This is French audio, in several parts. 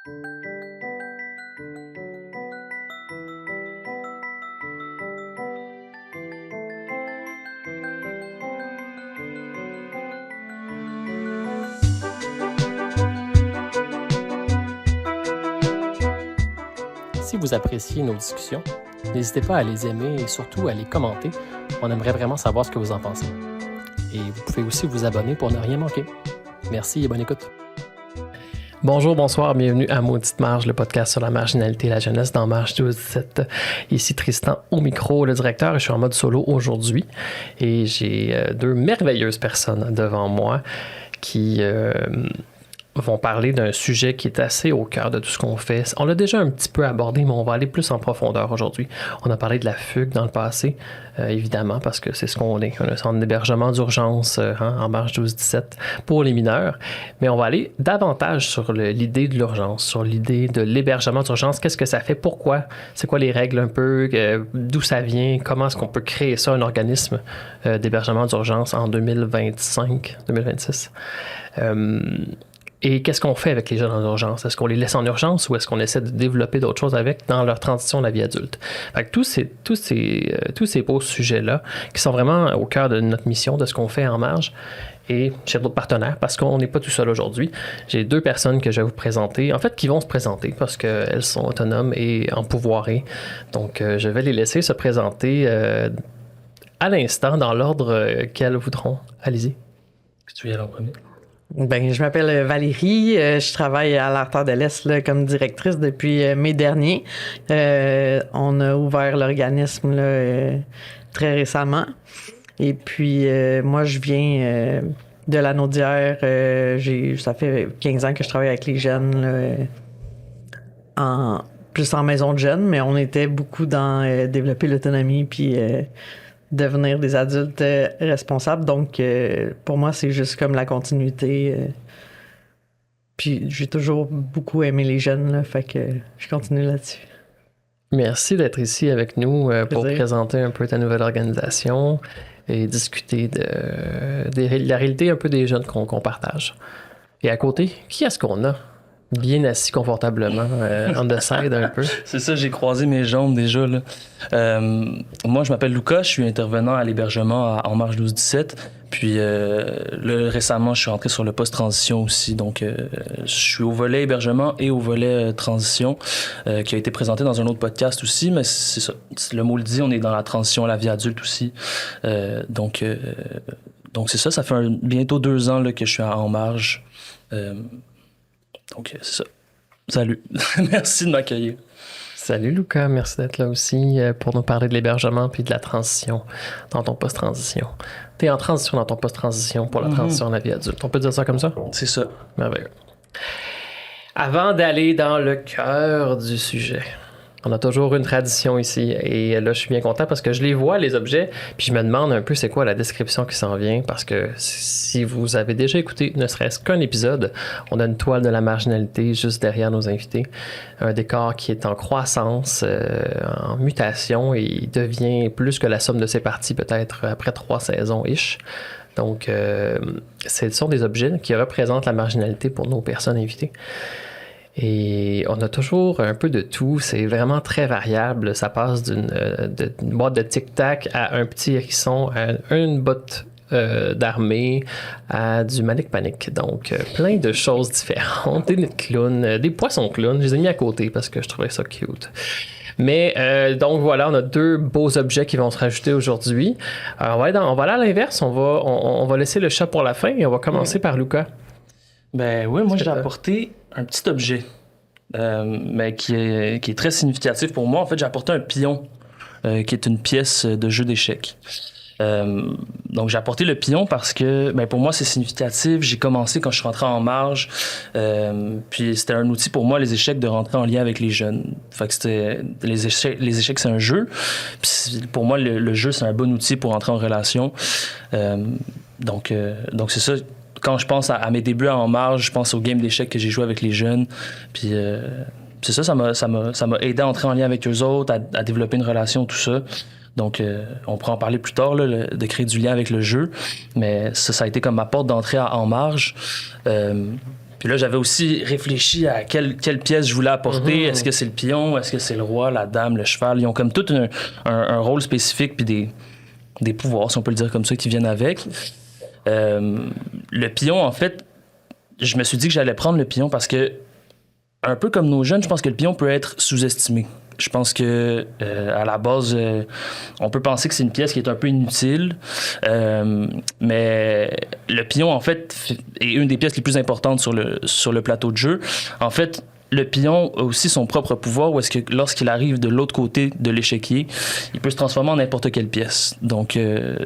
Si vous appréciez nos discussions, n'hésitez pas à les aimer et surtout à les commenter. On aimerait vraiment savoir ce que vous en pensez. Et vous pouvez aussi vous abonner pour ne rien manquer. Merci et bonne écoute. Bonjour, bonsoir, bienvenue à Maudite Marge, le podcast sur la marginalité et la jeunesse dans Marge 12-17. Ici Tristan au micro, le directeur, et je suis en mode solo aujourd'hui. Et j'ai deux merveilleuses personnes devant moi qui vont parler d'un sujet qui est assez au cœur de tout ce qu'on fait. On l'a déjà un petit peu abordé, mais on va aller plus en profondeur aujourd'hui. On a parlé de la fugue dans le passé, évidemment, parce que c'est ce qu'on est. On a un centre d'hébergement d'urgence en marge 12-17 pour les mineurs. Mais on va aller davantage sur l'idée de l'urgence, sur l'idée de l'hébergement d'urgence. Qu'est-ce que ça fait? Pourquoi? C'est quoi les règles un peu? D'où ça vient? Comment est-ce qu'on peut créer ça, un organisme d'hébergement d'urgence en 2025, 2026? Et qu'est-ce qu'on fait avec les jeunes en urgence? Est-ce qu'on les laisse en urgence ou est-ce qu'on essaie de développer d'autres choses avec dans leur transition à la vie adulte? Fait que tous ces beaux sujets-là qui sont vraiment au cœur de notre mission, de ce qu'on fait en marge. Et j'ai d'autres partenaires parce qu'on n'est pas tout seul aujourd'hui. J'ai deux personnes que je vais vous présenter, en fait qui vont se présenter parce qu'elles sont autonomes et empouvoirées. Donc je vais les laisser se présenter à l'instant dans l'ordre qu'elles voudront. Allez-y. Tu viens en premier. Ben, je m'appelle Valérie, je travaille à l'Artère de l'Est là, comme directrice depuis mai dernier. On a ouvert l'organisme là, très récemment. Et puis, moi, je viens de la Naudière. Ça fait 15 ans que je travaille avec les jeunes, là, plus en maison de jeunes, mais on était beaucoup dans développer l'autonomie puis devenir des adultes responsables. Donc, pour moi, c'est juste comme la continuité. Puis, j'ai toujours beaucoup aimé les jeunes, là, fait que je continue là-dessus. Merci d'être ici avec nous pour présenter un peu ta nouvelle organisation et discuter de la réalité un peu des jeunes qu'on partage. Et à côté, qui est-ce qu'on a? Bien assis confortablement, on the side un peu. C'est ça, j'ai croisé mes jambes déjà. Là. Moi, je m'appelle Lucas, je suis intervenant à l'hébergement en marge 12-17. Puis là, récemment, je suis rentré sur le poste transition aussi. Donc, je suis au volet hébergement et au volet transition, qui a été présenté dans un autre podcast aussi. Mais c'est ça, le mot le dit, on est dans la transition à la vie adulte aussi. Donc, c'est ça, ça fait bientôt 2 ans là, que je suis en marge. Donc, c'est ça. Salut. Merci de m'accueillir. Salut Lucas, merci d'être là aussi pour nous parler de l'hébergement puis de la transition dans ton post-transition. T'es en transition dans ton post-transition pour la transition à la vie adulte. On peut dire ça comme ça? C'est ça. Merveilleux. Avant d'aller dans le cœur du sujet, on a toujours une tradition ici et là je suis bien content parce que je les vois les objets puis je me demande un peu c'est quoi la description qui s'en vient parce que si vous avez déjà écouté ne serait-ce qu'un épisode, on a une toile de la marginalité juste derrière nos invités, un décor qui est en croissance, en mutation et il devient plus que la somme de ses parties peut-être après 3 saisons-ish. Donc ce sont des objets qui représentent la marginalité pour nos personnes invitées. Et on a toujours un peu de tout. C'est vraiment très variable. Ça passe d'une boîte de tic-tac à un petit hérisson, à une botte d'armée, à du Manic Panic. Donc, plein de choses différentes. Des nids de clowns, des poissons clowns. Je les ai mis à côté parce que je trouvais ça cute. Mais donc voilà, on a 2 beaux objets qui vont se rajouter aujourd'hui. On va aller à l'inverse. On va laisser le chat pour la fin et on va commencer par Lucas. Ben oui, moi j'ai apporté un petit objet mais qui est très significatif pour moi. En fait, j'ai apporté un pion qui est une pièce de jeu d'échecs. Donc j'ai apporté le pion parce que pour moi c'est significatif. J'ai commencé quand je suis rentré en marge, puis c'était un outil pour moi, les échecs, de rentrer en lien avec les jeunes. Fait que c'était les échecs c'est un jeu, puis pour moi le jeu c'est un bon outil pour entrer en relation. Donc c'est ça. Quand je pense à mes débuts en marge, je pense aux games d'échecs que j'ai joué avec les jeunes, puis c'est ça m'a aidé à entrer en lien avec eux autres, à développer une relation, tout ça. Donc, on pourra en parler plus tard, là, de créer du lien avec le jeu. Mais ça a été comme ma porte d'entrée en marge. Puis Puis là, j'avais aussi réfléchi à quelle pièce je voulais apporter. Est-ce que c'est le pion? Est-ce que c'est le roi, la dame, le cheval? Ils ont comme tout un rôle spécifique puis des pouvoirs, si on peut le dire comme ça, qui viennent avec. Le pion, en fait, je me suis dit que j'allais prendre le pion parce que, un peu comme nos jeunes, je pense que le pion peut être sous-estimé. Je pense que à la base, on peut penser que c'est une pièce qui est un peu inutile, mais le pion, en fait, est une des pièces les plus importantes sur le plateau de jeu. En fait, le pion a aussi son propre pouvoir, où est-ce que lorsqu'il arrive de l'autre côté de l'échiquier, il peut se transformer en n'importe quelle pièce. Donc c'est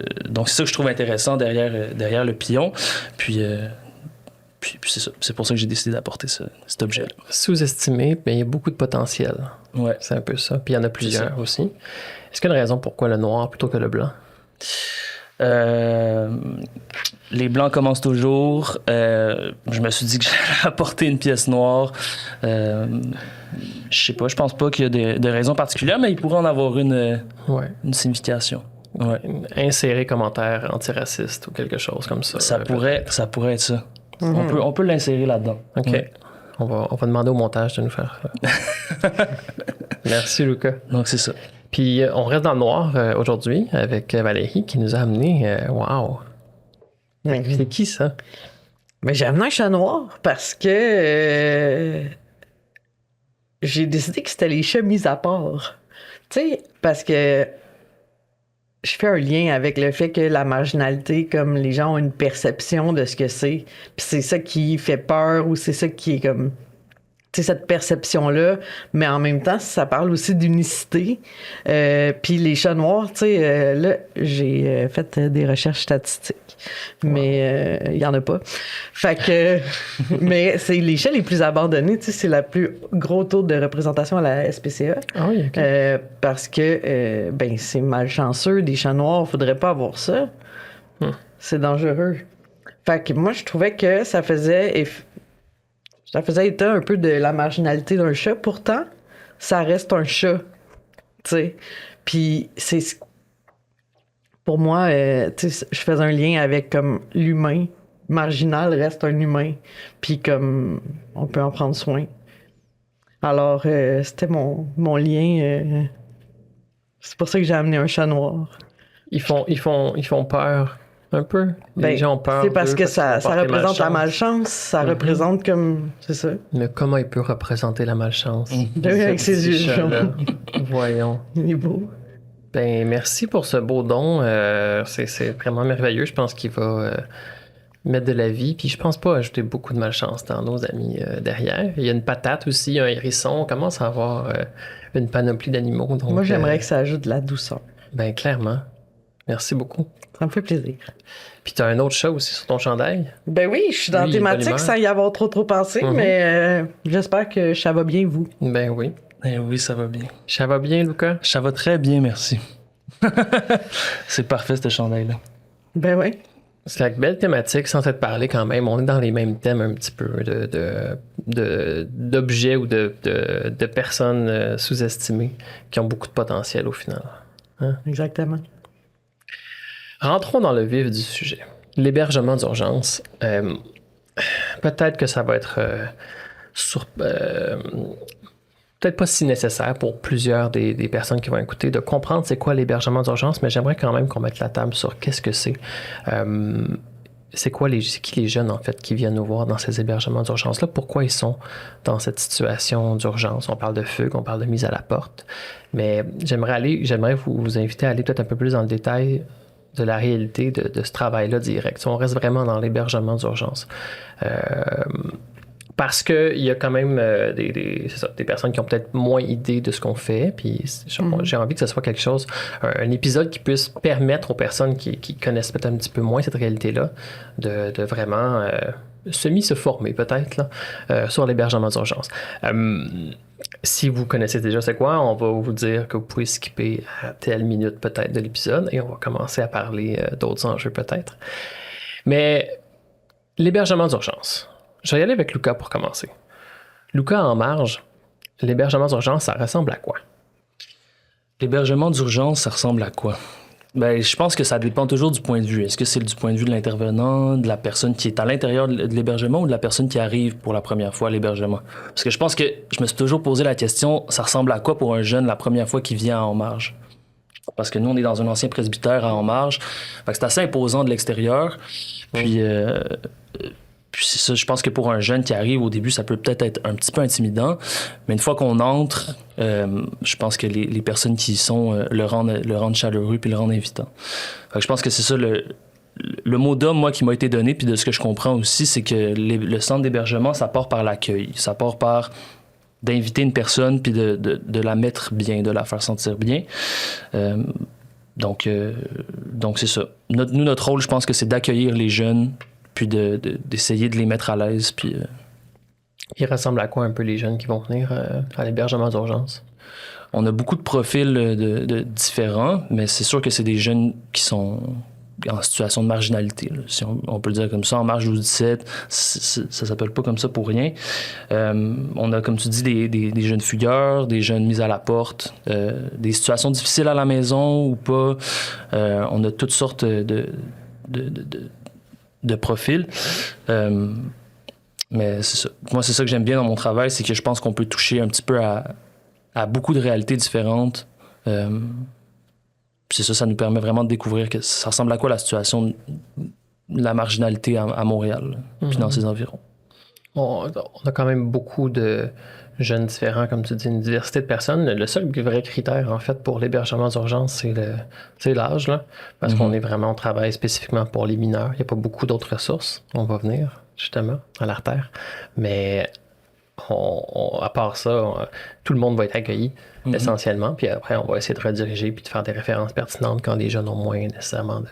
ça que je trouve intéressant derrière le pion. Puis c'est ça. C'est pour ça que j'ai décidé d'apporter cet objet-là. Sous-estimé, mais il y a beaucoup de potentiel. Ouais. C'est un peu ça. Puis il y en a plusieurs aussi. Est-ce qu'il y a une raison pourquoi le noir plutôt que le blanc? Les blancs commencent toujours. Je me suis dit que j'allais apporter une pièce noire. Je sais pas, je pense pas qu'il y a de raisons particulières, mais il pourrait en avoir une signification. Ouais. Insérer commentaire antiraciste ou quelque chose comme ça. Ça pourrait être ça. On peut l'insérer là-dedans. OK. Ouais. On va demander au montage de nous faire ça. Merci, Lucas. Donc, c'est ça. Puis, on reste dans le noir aujourd'hui avec Valérie qui nous a amené... Wow! C'est qui, ça? Mais j'ai amené un chat noir parce que j'ai décidé que c'était les chats mis à part. Tu sais, parce que je fais un lien avec le fait que la marginalité, comme les gens ont une perception de ce que c'est, puis c'est ça qui fait peur ou c'est ça qui est comme... Tu sais, cette perception-là, mais en même temps, ça parle aussi d'unicité. Puis les chats noirs, tu sais, là, j'ai fait des recherches statistiques, mais il y en a pas. Fait que... mais c'est les chats les plus abandonnés, tu sais, c'est la plus gros taux de représentation à la SPCA. Ah oui, OK. Parce que, ben, c'est malchanceux, des chats noirs, faudrait pas avoir ça. C'est dangereux. Fait que moi, je trouvais que ça faisait état un peu de la marginalité d'un chat. Pourtant, ça reste un chat. Tu sais. Puis, c'est... Pour moi, tu sais, je faisais un lien avec comme l'humain. Marginal reste un humain. Puis comme on peut en prendre soin. Alors, c'était mon lien. C'est pour ça que j'ai amené un chat noir. Ils font peur. Un peu. Les gens ont peur. C'est parce que ça représente la malchance. Ça représente comme... C'est ça. Mais comment il peut représenter la malchance? Avec ses yeux jaunes. Voyons. Il est beau. Ben, merci pour ce beau don. C'est vraiment merveilleux. Je pense qu'il va mettre de la vie. Puis je pense pas ajouter beaucoup de malchance dans nos amis derrière. Il y a une patate aussi, un hérisson. On commence à avoir une panoplie d'animaux. Donc, moi, j'aimerais que ça ajoute de la douceur. Ben, clairement. Merci beaucoup. Ça me fait plaisir. Puis t'as un autre chat aussi sur ton chandail? Ben oui, je suis dans la thématique sans y avoir trop pensé, mais j'espère que ça va bien, vous. Ben oui. Eh oui, ça va bien. Ça va bien, Lucas? Ça va très bien, merci. C'est parfait, ce chandail-là. Ben oui. C'est la belle thématique, sans être parlé quand même. On est dans les mêmes thèmes un petit peu d'objets ou de personnes sous-estimées qui ont beaucoup de potentiel au final. Hein? Exactement. Rentrons dans le vif du sujet. L'hébergement d'urgence. Peut-être que ça va être peut-être pas si nécessaire pour plusieurs des personnes qui vont écouter de comprendre c'est quoi l'hébergement d'urgence, mais j'aimerais quand même qu'on mette la table sur qu'est-ce que c'est. C'est qui les jeunes, en fait, qui viennent nous voir dans ces hébergements d'urgence-là? Pourquoi ils sont dans cette situation d'urgence? On parle de fugue, on parle de mise à la porte. Mais j'aimerais vous inviter à aller peut-être un peu plus dans le détail de la réalité de ce travail-là direct. On reste vraiment dans l'hébergement d'urgence. Parce qu'il y a quand même des personnes qui ont peut-être moins idée de ce qu'on fait. Puis j'ai envie que ce soit quelque chose, un épisode qui puisse permettre aux personnes qui connaissent peut-être un petit peu moins cette réalité-là de vraiment se former peut-être là, sur l'hébergement d'urgence. Si vous connaissez déjà c'est quoi, on va vous dire que vous pouvez skipper à telle minute peut-être de l'épisode et on va commencer à parler d'autres enjeux peut-être. Mais l'hébergement d'urgence. Je vais y aller avec Lucas pour commencer. Lucas, en marge, l'hébergement d'urgence, ça ressemble à quoi? L'hébergement d'urgence, ça ressemble à quoi? Ben, je pense que ça dépend toujours du point de vue. Est-ce que c'est du point de vue de l'intervenant, de la personne qui est à l'intérieur de l'hébergement ou de la personne qui arrive pour la première fois à l'hébergement? Parce que je pense que je me suis toujours posé la question, ça ressemble à quoi pour un jeune la première fois qu'il vient à En Marge? Parce que nous, on est dans un ancien presbytère à En Marge. Fait que c'est assez imposant de l'extérieur. Puis c'est ça, je pense que pour un jeune qui arrive au début, ça peut peut-être être un petit peu intimidant. Mais une fois qu'on entre, je pense que les personnes qui y sont le rendent chaleureux puis le rendent invitant. Fait que je pense que c'est ça le mot d'homme, moi, qui m'a été donné, puis de ce que je comprends aussi, c'est que le centre d'hébergement, ça part par l'accueil. Ça part par d'inviter une personne puis de la mettre bien, de la faire sentir bien. Donc c'est ça. Notre rôle, je pense que c'est d'accueillir les jeunes puis d'essayer de les mettre à l'aise. Puis, Ils ressemblent à quoi un peu les jeunes qui vont venir à l'hébergement d'urgence? On a beaucoup de profils de différents, mais c'est sûr que c'est des jeunes qui sont en situation de marginalité, là, si on peut le dire comme ça. En marge 12-17, ça s'appelle pas comme ça pour rien. On a, comme tu dis, des jeunes fugueurs, des jeunes mis à la porte, des situations difficiles à la maison ou pas. On a toutes sortes de profils. Mais c'est ça. Moi, c'est ça que j'aime bien dans mon travail, c'est que je pense qu'on peut toucher un petit peu à beaucoup de réalités différentes. C'est ça nous permet vraiment de découvrir que ça ressemble à quoi la situation de la marginalité à Montréal, puis dans ses environs. On a quand même beaucoup de jeunes différents, comme tu dis, une diversité de personnes. Le seul vrai critère, en fait, pour l'hébergement d'urgence, c'est l'âge, là, parce qu'on est vraiment, on travaille spécifiquement pour les mineurs. Il n'y a pas beaucoup d'autres ressources. On va venir, justement, à l'artère. Mais à part ça, tout le monde va être accueilli, essentiellement. Puis après, on va essayer de rediriger puis de faire des références pertinentes quand les jeunes ont moins nécessairement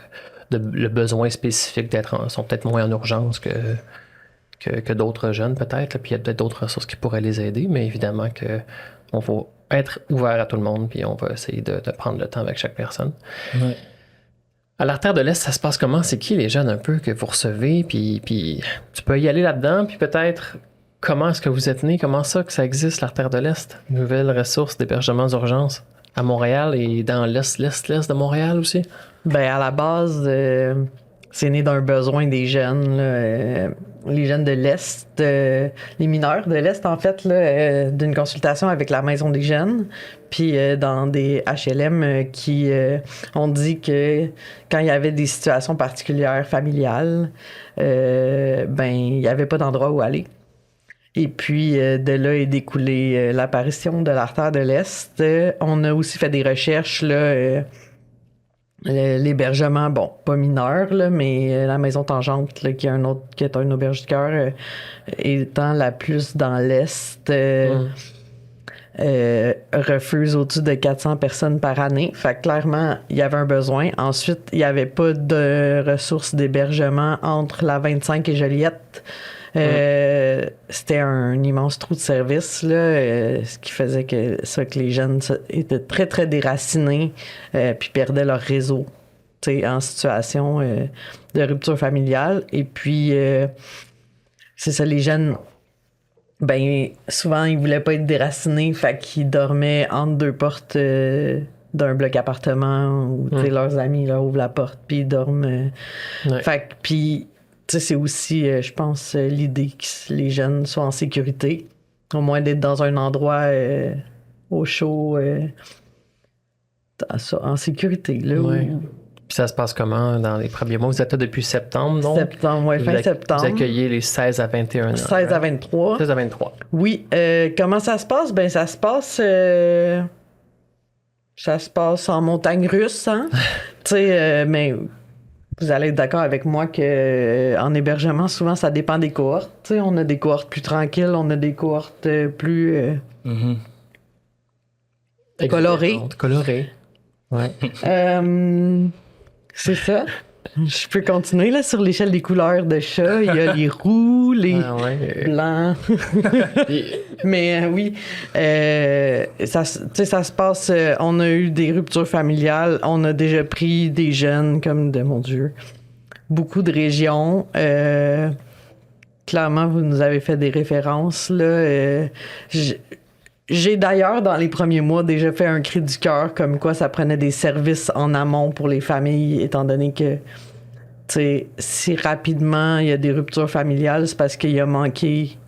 le besoin spécifique sont peut-être moins en urgence que d'autres jeunes, peut-être. Puis il y a peut-être d'autres ressources qui pourraient les aider, mais évidemment qu'on va être ouvert à tout le monde, puis on va essayer de prendre le temps avec chaque personne. Ouais. À l'Artère de l'Est, ça se passe comment? C'est qui les jeunes un peu que vous recevez? Puis tu peux y aller là-dedans, puis peut-être comment est-ce que vous êtes né? Comment ça que ça existe, l'Artère de l'Est? Nouvelle ressource d'hébergement d'urgence à Montréal et dans l'Est de Montréal aussi? Ben, à la base, c'est né d'un besoin des jeunes, là, les jeunes de l'Est, les mineurs de l'Est, en fait, là, d'une consultation avec la Maison des jeunes, puis dans des HLM qui ont dit que quand il y avait des situations particulières familiales, ben, il n'y avait pas d'endroit où aller. Et puis, de là est découlée l'apparition de l'Artère de l'Est. On a aussi fait des recherches, là, l'hébergement, bon, pas mineur, là, mais la Maison Tangente, là, qui est un auberge du cœur, étant la plus dans l'Est, refuse au-dessus de 400 personnes par année. Fait que clairement, il y avait un besoin. Ensuite, il n'y avait pas de ressources d'hébergement entre la 25 et Joliette. C'était un immense trou de service, là, ce qui faisait que les jeunes étaient très, très déracinés puis perdaient leur réseau en situation de rupture familiale. Et puis, c'est ça, les jeunes, ben souvent, ils voulaient pas être déracinés, fait qu'ils dormaient entre deux portes d'un bloc appartement où leurs amis leur ouvrent la porte puis ils dorment. Fait que, puis... c'est aussi, je pense, l'idée que les jeunes soient en sécurité. Au moins d'être dans un endroit au chaud, en sécurité. Là, Puis ça se passe comment dans les premiers mois? Vous êtes là depuis septembre, donc? Septembre, oui, fin septembre. Vous accueillez les 16 à 21 ans. 16 à 23. 16 à 23. Oui. Comment ça se passe? Ben, ça se passe en montagne russe, hein? Tu sais, mais... Vous allez être d'accord avec moi qu'en hébergement, souvent, ça dépend des cohortes. T'sais, on a des cohortes plus tranquilles, on a des cohortes plus colorées. Colorées. Ouais. C'est ça. Je peux continuer là sur l'échelle des couleurs de chat. Il y a les roux, les blancs. Mais oui, ça se passe. On a eu des ruptures familiales. On a déjà pris des jeunes comme de mon Dieu. Beaucoup de régions. Clairement, vous nous avez fait des références là. j'ai d'ailleurs, dans les premiers mois, déjà fait un cri du cœur comme quoi ça prenait des services en amont pour les familles, étant donné que, tu sais, si rapidement il y a des ruptures familiales, c'est parce qu'il y a manqué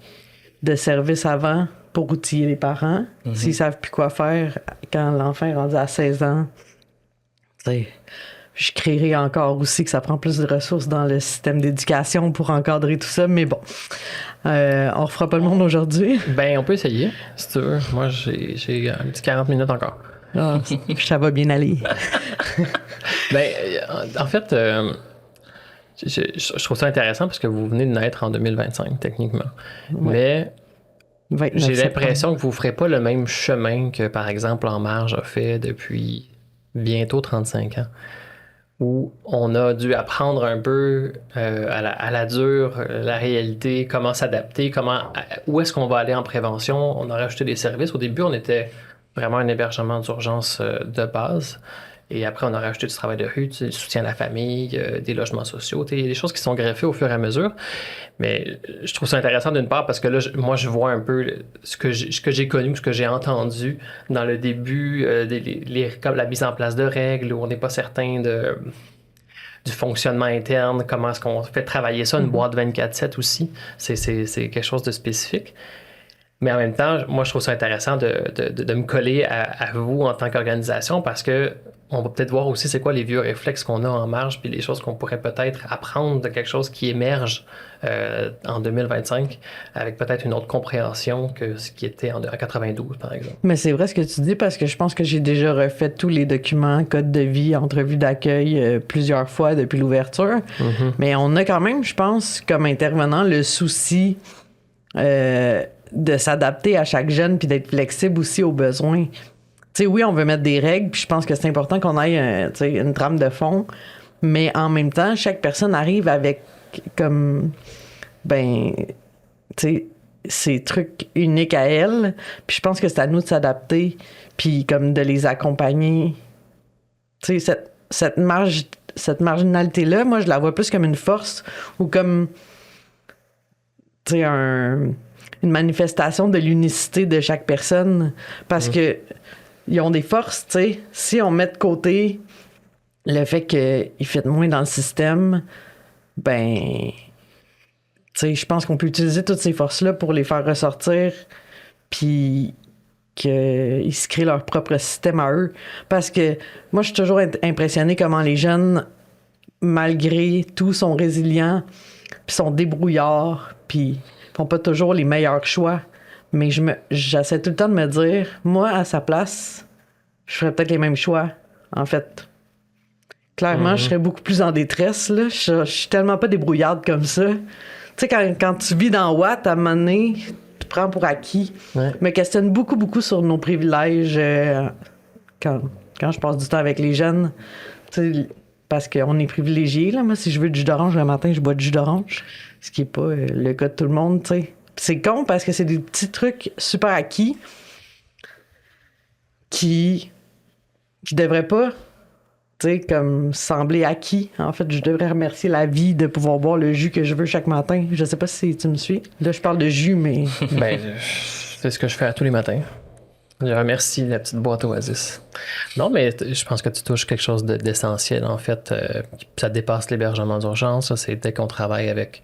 de services avant pour outiller les parents. S'ils savent plus quoi faire quand l'enfant est rendu à 16 ans, tu sais, je créerai encore aussi que ça prend plus de ressources dans le système d'éducation pour encadrer tout ça, mais bon, on refera pas le monde aujourd'hui. Ben, on peut essayer, si tu veux. Moi, j'ai un petit 40 minutes encore. Ah, ça va bien aller. Ben, en fait, je trouve ça intéressant parce que vous venez de naître en 2025, techniquement. Mais j'ai l'impression que vous ne ferez pas le même chemin que, par exemple, En Marge a fait depuis bientôt 35 ans, où on a dû apprendre un peu à la dure la réalité, comment s'adapter, où est-ce qu'on va aller en prévention. On a rajouté des services. Au début, on était vraiment un hébergement d'urgence de base. Et après, on a rajouté du travail de rue, du soutien à la famille, des logements sociaux, des choses qui sont greffées au fur et à mesure. Mais je trouve ça intéressant d'une part parce que là, moi, je vois un peu ce que j'ai connu, ce que j'ai entendu dans le début, comme la mise en place de règles, où on n'est pas certain du fonctionnement interne, comment est-ce qu'on fait travailler ça, une boîte 24/7 aussi. C'est quelque chose de spécifique. Mais en même temps, moi, je trouve ça intéressant de me coller à vous en tant qu'organisation parce que on va peut-être voir aussi c'est quoi les vieux réflexes qu'on a en marge puis les choses qu'on pourrait peut-être apprendre de quelque chose qui émerge en 2025 avec peut-être une autre compréhension que ce qui était en 92, par exemple. Mais c'est vrai ce que tu dis parce que je pense que j'ai déjà refait tous les documents, code de vie, entrevue d'accueil plusieurs fois depuis l'ouverture. Mm-hmm. Mais on a quand même, je pense, comme intervenant, le souci de s'adapter à chaque jeune puis d'être flexible aussi aux besoins. Tu sais, oui, on veut mettre des règles, puis je pense que c'est important qu'on ait une trame de fond, mais en même temps, chaque personne arrive avec comme, ben, tu sais, ses trucs uniques à elle, puis je pense que c'est à nous de s'adapter, puis comme de les accompagner. Tu sais, cette marginalité-là, moi, je la vois plus comme une force ou comme, tu sais, une manifestation de l'unicité de chaque personne, parce que ils ont des forces, tu sais. Si on met de côté le fait qu'ils fit moins dans le système, ben, tu sais, je pense qu'on peut utiliser toutes ces forces-là pour les faire ressortir, puis qu'ils se créent leur propre système à eux. Parce que moi, je suis toujours impressionnée comment les jeunes, malgré tout, sont résilients, puis sont débrouillards, puis font pas toujours les meilleurs choix. Mais j'essaie tout le temps de me dire, moi, à sa place, je ferais peut-être les mêmes choix, en fait. Clairement, je serais beaucoup plus en détresse, là. Je suis tellement pas débrouillarde comme ça. Tu sais, quand tu vis dans Watt, à un moment donné, tu te prends pour acquis. Ouais. Je me questionne beaucoup, beaucoup sur nos privilèges quand je passe du temps avec les jeunes. Tu sais, parce qu'on est privilégiés, là. Moi, si je veux du jus d'orange le matin, je bois du jus d'orange. Ce qui est pas le cas de tout le monde, tu sais. C'est con parce que c'est des petits trucs super acquis qui devraient pas, tu sais, comme sembler acquis. En fait, je devrais remercier la vie de pouvoir boire le jus que je veux chaque matin. Je sais pas si tu me suis. Là, je parle de jus, mais... Ben, c'est ce que je fais à tous les matins. Je remercie la petite boîte Oasis. Non, mais je pense que tu touches quelque chose d'essentiel, en fait. Ça dépasse l'hébergement d'urgence. Ça, c'est dès qu'on travaille avec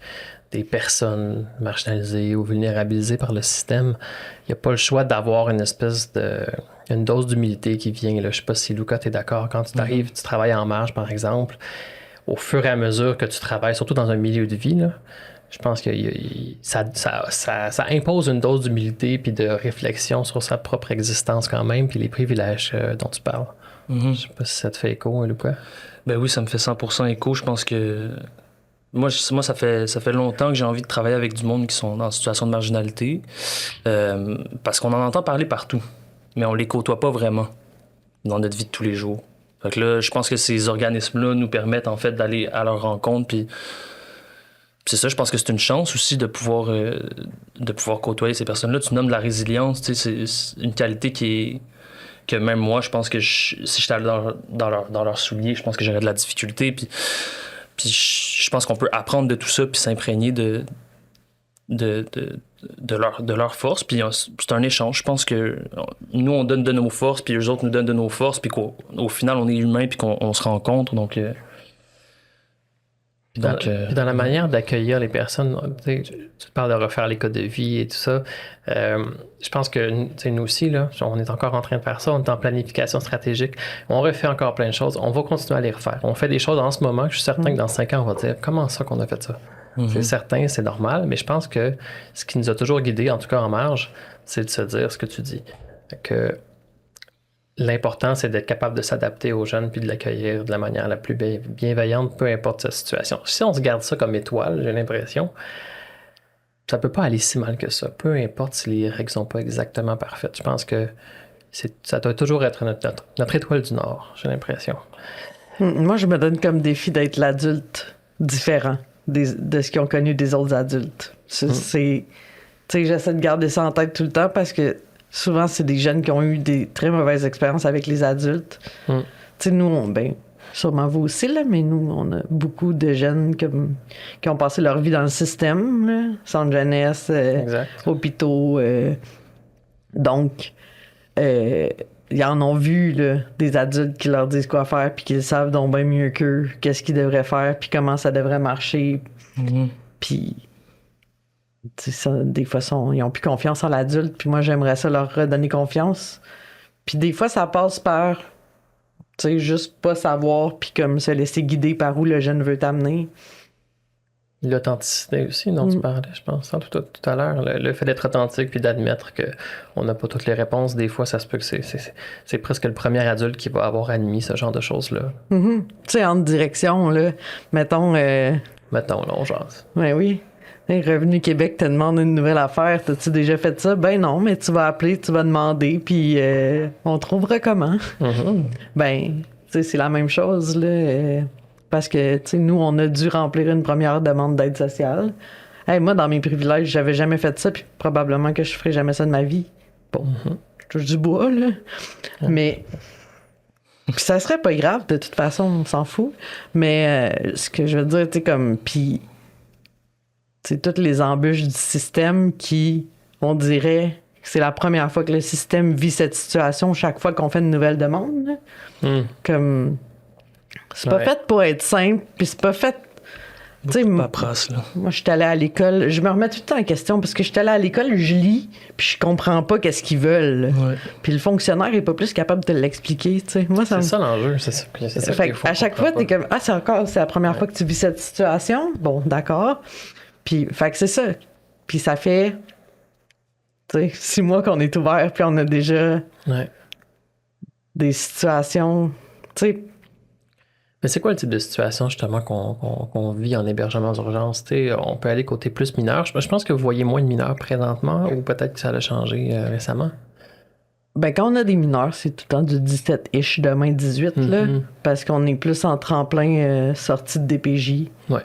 des personnes marginalisées ou vulnérabilisées par le système, il n'y a pas le choix d'avoir une espèce une dose d'humilité qui vient. Là. Je ne sais pas si Lucas, tu es d'accord. Quand tu t'arrives, tu travailles en marge, par exemple, au fur et à mesure que tu travailles, surtout dans un milieu de vie, là, je pense que ça impose une dose d'humilité puis de réflexion sur sa propre existence quand même, puis les privilèges dont tu parles. Je sais pas si ça te fait écho, hein, Lucas. Ben oui, ça me fait 100% écho. Je pense que moi ça fait longtemps que j'ai envie de travailler avec du monde qui sont en situation de marginalité, parce qu'on en entend parler partout, mais on les côtoie pas vraiment dans notre vie de tous les jours. Fait que là, je pense que ces organismes-là nous permettent en fait d'aller à leur rencontre, puis c'est ça, je pense que c'est une chance aussi de pouvoir côtoyer ces personnes-là. Tu nommes de la résilience, tu sais, c'est une qualité que même moi, je pense que si j'étais allé dans leurs souliers, je pense que j'aurais de la difficulté. Puis je pense qu'on peut apprendre de tout ça puis s'imprégner de de leur force, puis c'est un échange. Je pense que nous, on donne de nos forces, puis eux autres nous donnent de nos forces, puis qu'au final, on est humain, puis qu'on se rencontre, donc... Puis dans la manière d'accueillir les personnes, tu parles de refaire les codes de vie et tout ça. Je pense que nous aussi, là, on est encore en train de faire ça. On est en planification stratégique. On refait encore plein de choses. On va continuer à les refaire. On fait des choses en ce moment que je suis certain que dans 5 ans, on va dire comment ça qu'on a fait ça. C'est certain, c'est normal, mais je pense que ce qui nous a toujours guidés, en tout cas en marge, c'est de se dire ce que tu dis. Que l'important, c'est d'être capable de s'adapter aux jeunes puis de l'accueillir de la manière la plus bienveillante, peu importe sa situation. Si on se garde ça comme étoile, j'ai l'impression, ça peut pas aller si mal que ça. Peu importe si les règles sont pas exactement parfaites. Je pense que ça doit toujours être notre étoile du Nord, j'ai l'impression. Moi, je me donne comme défi d'être l'adulte différent de ce qu'ils ont connu des autres adultes. Tu sais, j'essaie de garder ça en tête tout le temps parce que souvent, c'est des jeunes qui ont eu des très mauvaises expériences avec les adultes. Tu sais, nous, sûrement vous aussi, là, mais nous, on a beaucoup de jeunes qui ont passé leur vie dans le système, là, centre jeunesse, hôpitaux. Donc, ils en ont vu là, des adultes qui leur disent quoi faire, puis qu'ils savent donc bien mieux qu'eux qu'est-ce qu'ils devraient faire, puis comment ça devrait marcher. Puis, des fois, ils n'ont plus confiance en l'adulte, puis moi, j'aimerais ça leur redonner confiance. Puis des fois, ça passe par, juste pas savoir, puis comme se laisser guider par où le jeune veut t'amener. L'authenticité aussi dont tu parlais, je pense, tout à l'heure. Le fait d'être authentique puis d'admettre qu'on n'a pas toutes les réponses, des fois, ça se peut que c'est presque le premier adulte qui va avoir admis ce genre de choses-là. Tu sais, en direction, là, mettons... Mettons, là, on jase. Ben oui. Revenu Québec te demande une nouvelle affaire. T'as-tu déjà fait ça? Ben non, mais tu vas appeler, tu vas demander, puis on trouvera comment. Ben, tu sais, c'est la même chose, là. Parce que, tu sais, nous, on a dû remplir une première demande d'aide sociale. Hey, moi, dans mes privilèges, j'avais jamais fait ça, puis probablement que je ferai jamais ça de ma vie. Bon, je touche du bois, là. Mais puis ça serait pas grave, de toute façon, on s'en fout. Mais ce que je veux dire, tu sais, comme... Puis, tu sais, toutes les embûches du système qui, on dirait... C'est la première fois que le système vit cette situation chaque fois qu'on fait une nouvelle demande. Comme... C'est pas fait pour être simple, puis c'est pas fait... Tu sais, paperasse, là. Moi, je suis allée à l'école... Je me remets tout le temps en question, parce que je suis allée à l'école, je lis, puis je comprends pas qu'est-ce qu'ils veulent. Puis le fonctionnaire est pas plus capable de l'expliquer, tu sais. Moi, c'est ça l'enjeu, c'est ça. Fait à chaque fois, t'es comme... Ah, c'est la première fois que tu vis cette situation? Bon, d'accord. Puis, fait que c'est ça. Puis ça fait... Tu sais, 6 mois qu'on est ouvert, puis on a déjà des situations... Tu sais... Mais c'est quoi le type de situation justement qu'on vit en hébergement d'urgence? On peut aller côté plus mineur. Je pense que vous voyez moins de mineurs présentement, ou peut-être que ça a changé récemment. Ben, quand on a des mineurs, c'est tout le temps du 17-ish, demain 18, là, parce qu'on est plus en tremplin sortie de DPJ. Ouais.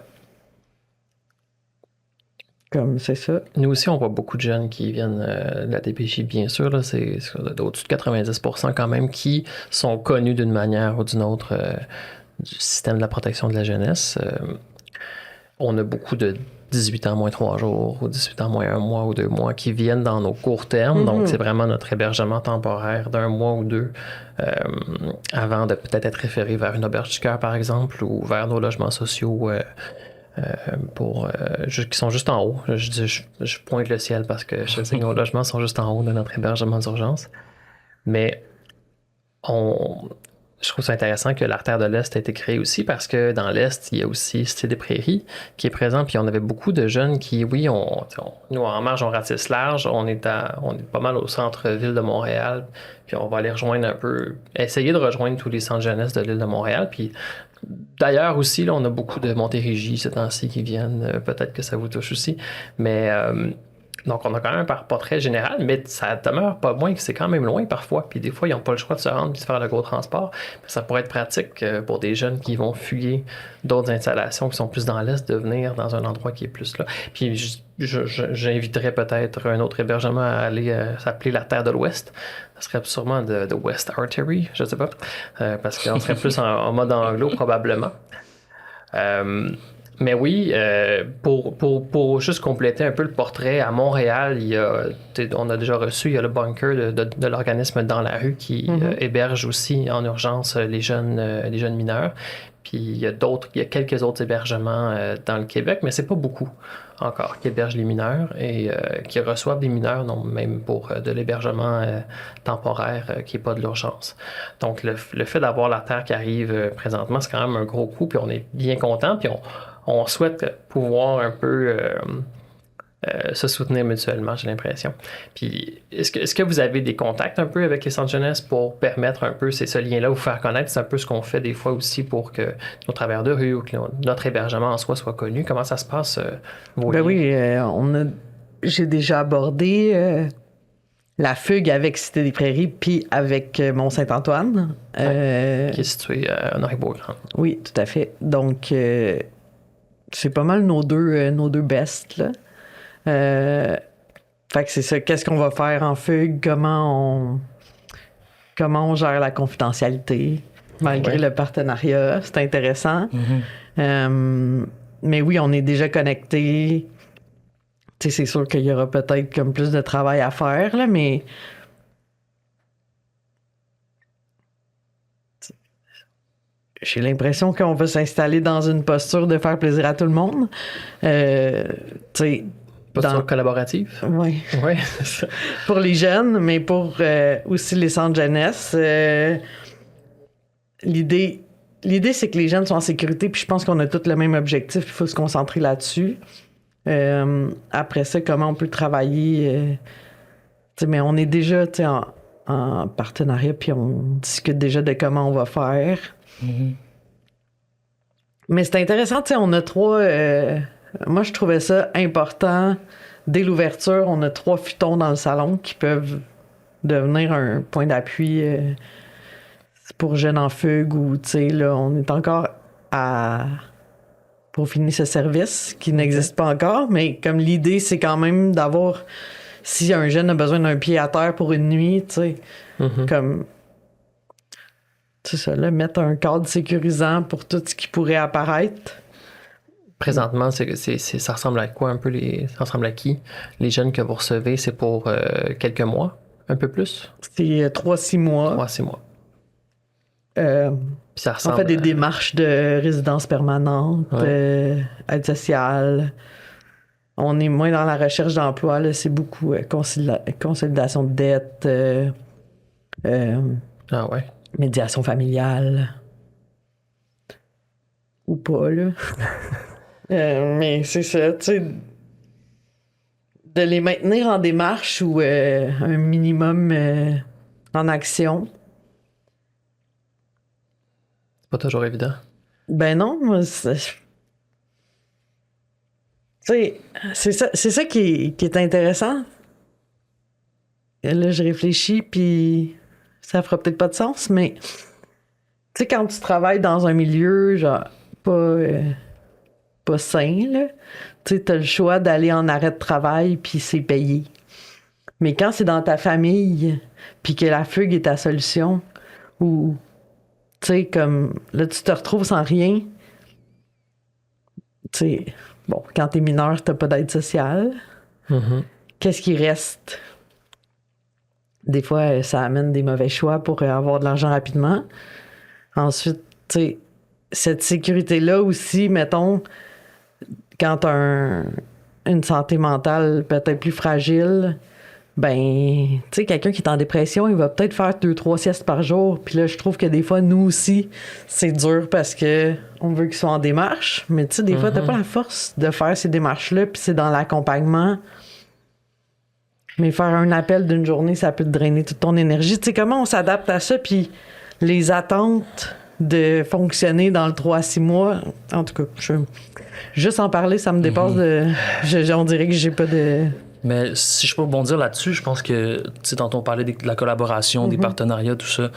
Comme c'est ça. Nous aussi, on voit beaucoup de jeunes qui viennent de la DPJ, bien sûr. Là, c'est au-dessus de 90% quand même qui sont connus d'une manière ou d'une autre du système de la protection de la jeunesse. On a beaucoup de 18 ans moins 3 jours ou 18 ans moins 1 mois ou 2 mois qui viennent dans nos courts termes. Donc, c'est vraiment notre hébergement temporaire d'1 mois ou 2 avant de peut-être être référé vers une auberge du cœur, par exemple, ou vers nos logements sociaux qui sont juste en haut. Je pointe le ciel parce que je sais que nos logements sont juste en haut de notre hébergement d'urgence. Mais je trouve ça intéressant que l'Artère de l'Est a été créée aussi parce que dans l'Est, il y a aussi Cité des Prairies qui est présent. Puis on avait beaucoup de jeunes qui, oui, nous en marge, on ratisse large. On est pas mal au centre-ville de Montréal. Puis on va aller essayer de rejoindre tous les centres jeunesse de l'île de Montréal. Puis d'ailleurs aussi, là, on a beaucoup de Montérégie ces temps-ci qui viennent. Peut-être que ça vous touche aussi. Mais donc, on a quand même un portrait général, mais ça demeure pas moins que c'est quand même loin parfois. Puis des fois, ils n'ont pas le choix de se rendre et de faire le gros transport. Ça pourrait être pratique pour des jeunes qui vont fuyer d'autres installations qui sont plus dans l'Est, de venir dans un endroit qui est plus là. Puis j'inviterais peut-être un autre hébergement à aller s'appeler l'Artère de l'Ouest. Ça serait sûrement de West Artery, je sais pas. Parce qu'on serait plus en mode anglo, probablement. Mais oui, pour juste compléter un peu le portrait, à Montréal, on a déjà reçu, il y a le bunker de l'organisme Dans la rue qui héberge aussi en urgence les jeunes mineurs. Puis il y a quelques autres hébergements dans le Québec, mais c'est pas beaucoup encore qui hébergent les mineurs et qui reçoivent des mineurs, non, même pour de l'hébergement temporaire qui n'est pas de l'urgence. Donc le fait d'avoir la Terre qui arrive présentement, c'est quand même un gros coup, puis on est bien content, puis on souhaite pouvoir un peu se soutenir mutuellement, j'ai l'impression. Puis, est-ce que vous avez des contacts un peu avec les centres jeunesse pour permettre un peu ce lien-là, vous faire connaître? C'est un peu ce qu'on fait des fois aussi pour que nos travailleurs de rue ou que notre hébergement en soi soit connu. Comment ça se passe, vos liens? Oui, j'ai déjà abordé la fugue avec Cité des Prairies puis avec Mont-Saint-Antoine. Qui est situé à Honoré-Beaugrand. Oui, tout à fait. Donc, c'est pas mal nos deux bests, là. Fait que c'est ça. Qu'est-ce qu'on va faire en fugue? Comment on gère la confidentialité malgré le partenariat? C'est intéressant. Mais oui, on est déjà connectés. Tu sais, c'est sûr qu'il y aura peut-être comme plus de travail à faire, là, mais j'ai l'impression qu'on va s'installer dans une posture de faire plaisir à tout le monde. Tu sais, posture collaborative. Oui. Oui, c'est ça. Pour les jeunes, mais pour aussi les centres jeunesse. L'idée, c'est que les jeunes sont en sécurité, puis je pense qu'on a tous le même objectif, il faut se concentrer là-dessus. Après ça, comment on peut travailler? Mais on est déjà en partenariat, puis on discute déjà de comment on va faire. Mais c'est intéressant, on a 3... moi, je trouvais ça important. Dès l'ouverture, on a 3 futons dans le salon qui peuvent devenir un point d'appui pour jeunes en fugue ou, là, on est encore pour finir ce service qui n'existe pas encore, mais comme l'idée, c'est quand même d'avoir, si un jeune a besoin d'un pied à terre pour une nuit, comme... C'est ça, là, mettre un cadre sécurisant pour tout ce qui pourrait apparaître. Présentement, ça ressemble à quoi un peu ça ressemble à qui? Les jeunes que vous recevez, c'est pour quelques mois, un peu plus? C'est 3-6 mois. 3-6 mois. Ça ressemble on fait des démarches de résidence permanente, aide sociale. On est moins dans la recherche d'emploi, là, c'est beaucoup consolidation de dettes, médiation familiale. Ou pas, là. Mais c'est ça, tu sais, de les maintenir en démarche ou un minimum en action. C'est pas toujours évident. Ben non, moi, tu sais, c'est ça qui est intéressant. Et là, je réfléchis, puis ça fera peut-être pas de sens, mais tu sais, quand tu travailles dans un milieu, genre, pas sain, là, tu sais, t'as le choix d'aller en arrêt de travail, puis c'est payé. Mais quand c'est dans ta famille, puis que la fugue est ta solution, ou, tu sais, comme, là, tu te retrouves sans rien, tu sais, bon, quand t'es mineur, t'as pas d'aide sociale. Qu'est-ce qui reste? Des fois, ça amène des mauvais choix pour avoir de l'argent rapidement. Ensuite, tu sais, cette sécurité-là aussi, mettons, quand t'as une santé mentale peut-être plus fragile, ben, tu sais, quelqu'un qui est en dépression, il va peut-être faire 2-3 siestes par jour. Puis là, je trouve que des fois, nous aussi, c'est dur parce que on veut qu'ils soient en démarche. Mais tu sais, des fois, t'as pas la force de faire ces démarches-là, puis c'est dans l'accompagnement. Mais faire un appel d'une journée, ça peut te drainer toute ton énergie. Tu sais, comment on s'adapte à ça, puis les attentes de fonctionner dans le 3-6 mois. En tout cas, juste en parler, ça me dépasse on dirait que j'ai pas de... Mais si je peux rebondir là-dessus, je pense que, tu sais, tantôt on parlait de la collaboration, des partenariats, tout ça.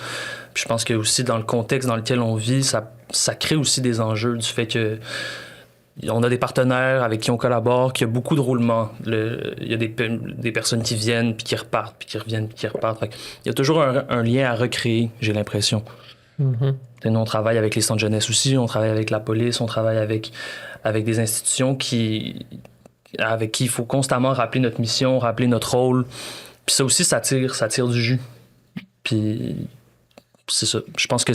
Puis je pense que aussi dans le contexte dans lequel on vit, ça crée aussi des enjeux du fait que on a des partenaires avec qui on collabore, qu'il y a beaucoup de roulements. Il y a des personnes qui viennent, puis qui repartent, puis qui reviennent, puis qui repartent. Fait il y a toujours un lien à recréer, j'ai l'impression. Mm-hmm. Nous, on travaille avec les centres jeunesse aussi, on travaille avec la police, on travaille avec des institutions avec qui il faut constamment rappeler notre mission, rappeler notre rôle. Puis ça aussi, ça tire du jus. Puis c'est ça. Je pense que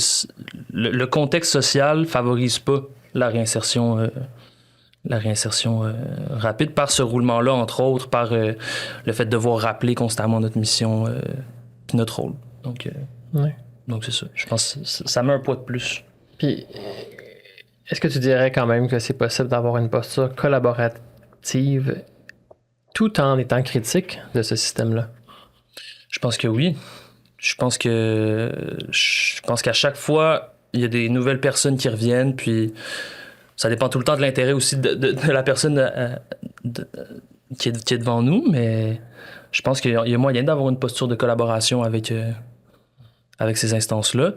le contexte social favorise pas la réinsertion rapide par ce roulement-là, entre autres, par le fait de devoir rappeler constamment notre mission puis notre rôle. Donc c'est ça. Je pense que ça met un poids de plus. Puis, est-ce que tu dirais quand même que c'est possible d'avoir une posture collaborative tout en étant critique de ce système-là? Je pense que oui. Je pense qu'à chaque fois, il y a des nouvelles personnes qui reviennent, puis ça dépend tout le temps de l'intérêt aussi de la personne qui est devant nous, mais je pense qu'il y a moyen d'avoir une posture de collaboration avec ces instances-là.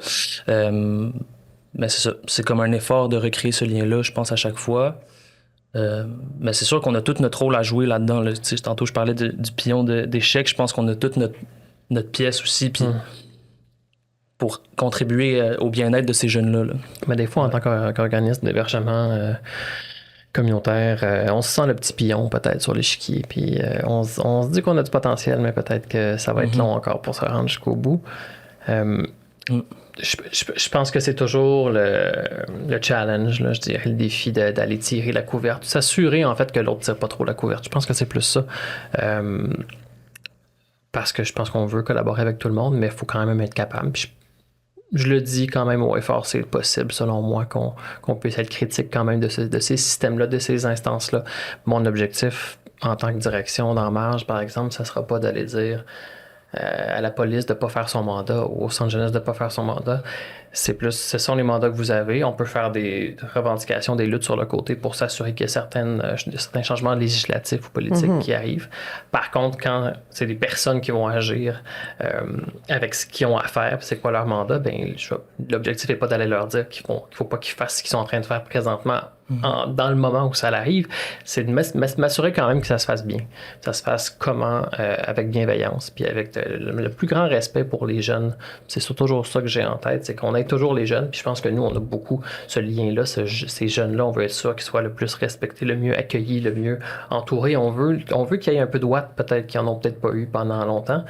Mais c'est ça. C'est comme un effort de recréer ce lien-là, je pense, à chaque fois. Mais c'est sûr qu'on a tout notre rôle à jouer là-dedans. Là. Tantôt, je parlais du pion d'échecs. Je pense qu'on a toute notre pièce aussi puis pour contribuer au bien-être de ces jeunes-là. Là. Mais des fois, en tant qu'organisme d'hébergement communautaire, on se sent le petit pion peut-être sur l'échiquier. Puis on se dit qu'on a du potentiel, mais peut-être que ça va être long encore pour se rendre jusqu'au bout. Je pense que c'est toujours le challenge, là, je dirais, le défi d'aller tirer la couverte, s'assurer en fait que l'autre ne tire pas trop la couverte. Je pense que c'est plus ça. Parce que je pense qu'on veut collaborer avec tout le monde, mais il faut quand même être capable. Puis je le dis quand même au effort, c'est possible, selon moi, qu'on puisse être critique quand même de ces systèmes-là, de ces instances-là. Mon objectif en tant que direction d'En Marge, par exemple, ça ne sera pas d'aller dire à la police de ne pas faire son mandat ou au centre jeunesse de ne pas faire son mandat. C'est plus, ce sont les mandats que vous avez. On peut faire des revendications, des luttes sur le côté pour s'assurer qu'il y a certains changements législatifs ou politiques qui arrivent. Par contre, quand c'est des personnes qui vont agir avec ce qu'ils ont à faire, c'est quoi leur mandat, ben, l'objectif n'est pas d'aller leur dire qu'il ne faut pas qu'ils fassent ce qu'ils sont en train de faire présentement dans le moment où ça arrive, c'est de m'assurer quand même que ça se fasse bien. Ça se fasse comment, avec bienveillance, puis avec le plus grand respect pour les jeunes. C'est toujours ça que j'ai en tête, c'est qu'on aide toujours les jeunes, puis je pense que nous, on a beaucoup ce lien-là, ces jeunes-là, on veut être sûr qu'ils soient le plus respectés, le mieux accueillis, le mieux entourés. On veut qu'il y ait un peu de watts, peut-être qu'ils n'en ont peut-être pas eu pendant longtemps.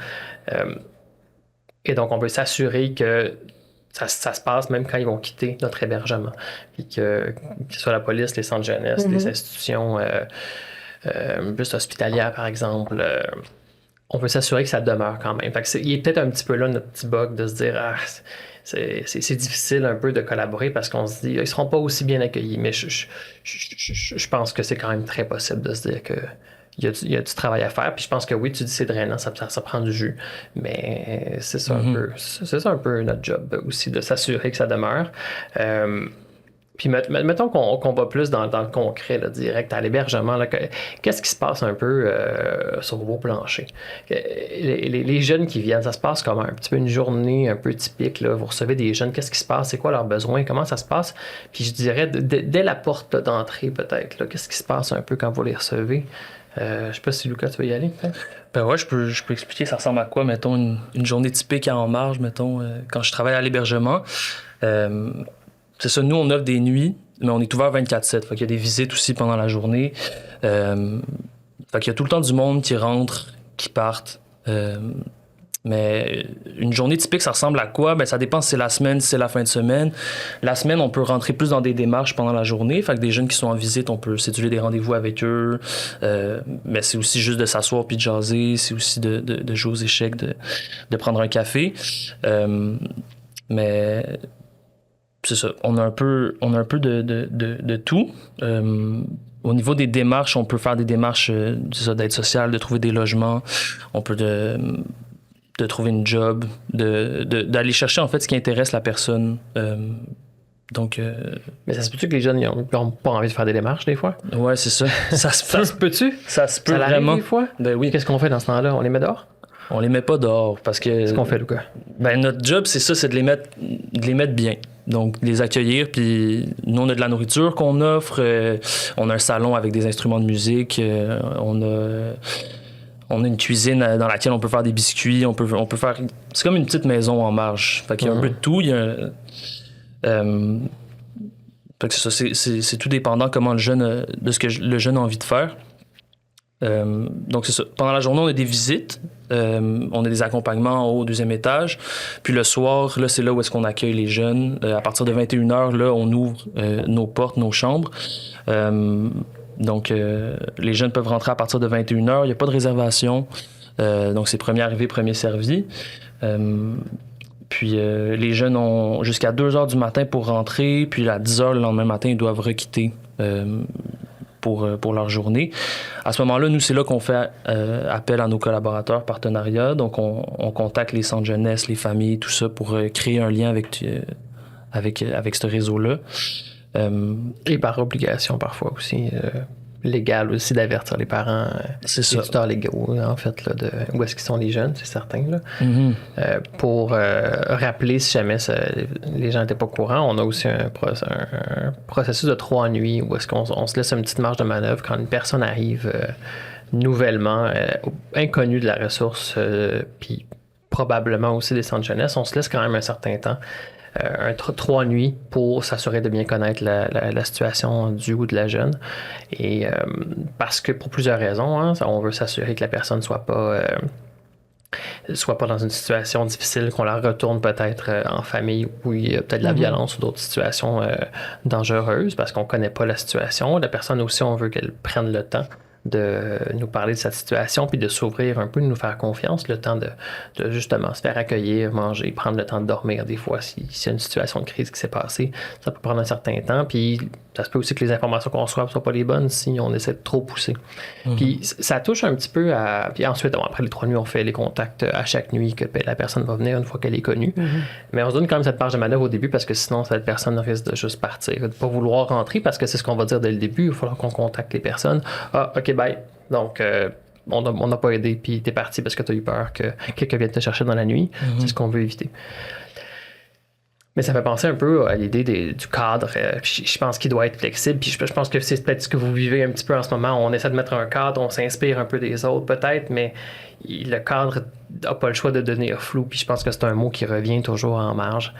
Et donc, on veut s'assurer que ça se passe même quand ils vont quitter notre hébergement. Puis que ce soit la police, les centres jeunesse, les institutions plus hospitalières, par exemple, on veut s'assurer que ça demeure quand même. Fait que il est peut-être un petit peu là notre petit bug de se dire c'est difficile un peu de collaborer parce qu'on se dit ils seront pas aussi bien accueillis. Mais je pense que c'est quand même très possible de se dire que il y a du travail à faire. Puis je pense que oui, tu dis c'est drainant, ça prend du jus. Mais c'est ça un peu notre job aussi, de s'assurer que ça demeure. Puis mettons qu'on va plus dans le concret, là, direct à l'hébergement. Là, qu'est-ce qui se passe un peu sur vos planchers? Les jeunes qui viennent, ça se passe comme un petit peu une journée un peu typique. Là, vous recevez des jeunes, qu'est-ce qui se passe? C'est quoi leurs besoins? Comment ça se passe? Puis je dirais, dès la porte d'entrée peut-être, là, qu'est-ce qui se passe un peu quand vous les recevez? Je sais pas si Lucas, tu veux y aller, peut-être? Ben ouais, je peux expliquer ça ressemble à quoi, mettons, une journée typique à En Marge, mettons, quand je travaille à l'hébergement. C'est ça, nous, on offre des nuits, mais on est ouvert 24/7. Fait qu'il y a des visites aussi pendant la journée. Fait qu'il y a tout le temps du monde qui rentre, qui partent. Mais une journée typique, ça ressemble à quoi? Ben, ça dépend si c'est la semaine, si c'est la fin de semaine. La semaine, on peut rentrer plus dans des démarches pendant la journée. Fait que des jeunes qui sont en visite, on peut céduler des rendez-vous avec eux. Mais c'est aussi juste de s'asseoir puis de jaser. C'est aussi de jouer aux échecs, de prendre un café. Mais c'est ça. On a un peu de tout. Au niveau des démarches, on peut faire des démarches d'aide sociale, de trouver des logements. On peut de trouver une job, d'aller chercher en fait ce qui intéresse la personne. Donc, mais ça se peut-tu que les jeunes n'ont pas envie de faire des démarches des fois? Ouais, c'est ça. Ça se peut-tu? Ça se peut ça vraiment. Des fois? Ben oui. Qu'est-ce qu'on fait dans ce temps-là? On les met dehors? On les met pas dehors parce que. Qu'est-ce qu'on fait, Lucas? Ben notre job, c'est ça, c'est de les mettre bien. Donc, les accueillir, puis nous, on a de la nourriture qu'on offre. On a un salon avec des instruments de musique. On On a une cuisine dans laquelle on peut faire des biscuits, on peut faire... C'est comme une petite maison en marge. Fait qu'il y a un peu de tout. Il y a... fait que c'est tout dépendant comment de ce que le jeune a envie de faire. Donc c'est ça. Pendant la journée, on a des visites. On a des accompagnements en haut au 2e étage. Puis le soir, là, c'est là où est-ce qu'on accueille les jeunes. À partir de 21h, là, on ouvre nos portes, nos chambres. Donc, les jeunes peuvent rentrer à partir de 21h. Il n'y a pas de réservation. Donc, c'est premier arrivé, premier servi. Puis, les jeunes ont jusqu'à 2h du matin pour rentrer. Puis, à 10h le lendemain matin, ils doivent requitter pour leur journée. À ce moment-là, nous, c'est là qu'on fait appel à nos collaborateurs, partenariats. Donc, on contacte les centres jeunesse, les familles, tout ça, pour créer un lien avec ce réseau-là. Et par obligation, parfois aussi, légale aussi, d'avertir les parents, c'est les tuteurs légaux, en fait, là, de où est-ce qu'ils sont les jeunes, c'est certain, là. Pour rappeler, si jamais les gens n'étaient pas au courant, on a aussi un processus de 3 nuits où est-ce qu'on se laisse une petite marge de manœuvre quand une personne arrive nouvellement, inconnue de la ressource, puis probablement aussi des centres jeunesse, on se laisse quand même un certain temps. 3 nuits pour s'assurer de bien connaître la situation du ou de la jeune. Et parce que pour plusieurs raisons, hein, on veut s'assurer que la personne soit pas dans une situation difficile, qu'on la retourne peut-être en famille où il y a peut-être de la violence ou d'autres situations dangereuses parce qu'on connaît pas la situation. La personne aussi, on veut qu'elle prenne le temps de nous parler de cette situation, puis de s'ouvrir un peu, de nous faire confiance, le temps de justement se faire accueillir, manger, prendre le temps de dormir des fois s'il y a une situation de crise qui s'est passée. Ça peut prendre un certain temps, puis ça se peut aussi que les informations qu'on reçoit ne soient pas les bonnes si on essaie de trop pousser. Puis ça touche un petit peu à... Puis ensuite, après les 3 nuits, on fait les contacts à chaque nuit que la personne va venir une fois qu'elle est connue. Mais on se donne quand même cette marge de manœuvre au début parce que sinon, cette personne risque de juste partir, de ne pas vouloir rentrer parce que c'est ce qu'on va dire dès le début. Il va falloir qu'on contacte les personnes. Ah, OK, bye. Donc, on n'a pas aidé, puis t'es parti parce que t'as eu peur que quelqu'un vienne te chercher dans la nuit. C'est ce qu'on veut éviter. Mais ça fait penser un peu à l'idée du cadre. Je pense qu'il doit être flexible. Puis je pense que c'est peut-être ce que vous vivez un petit peu en ce moment. On essaie de mettre un cadre, on s'inspire un peu des autres peut-être, mais le cadre n'a pas le choix de devenir flou. Puis je pense que c'est un mot qui revient toujours en marge.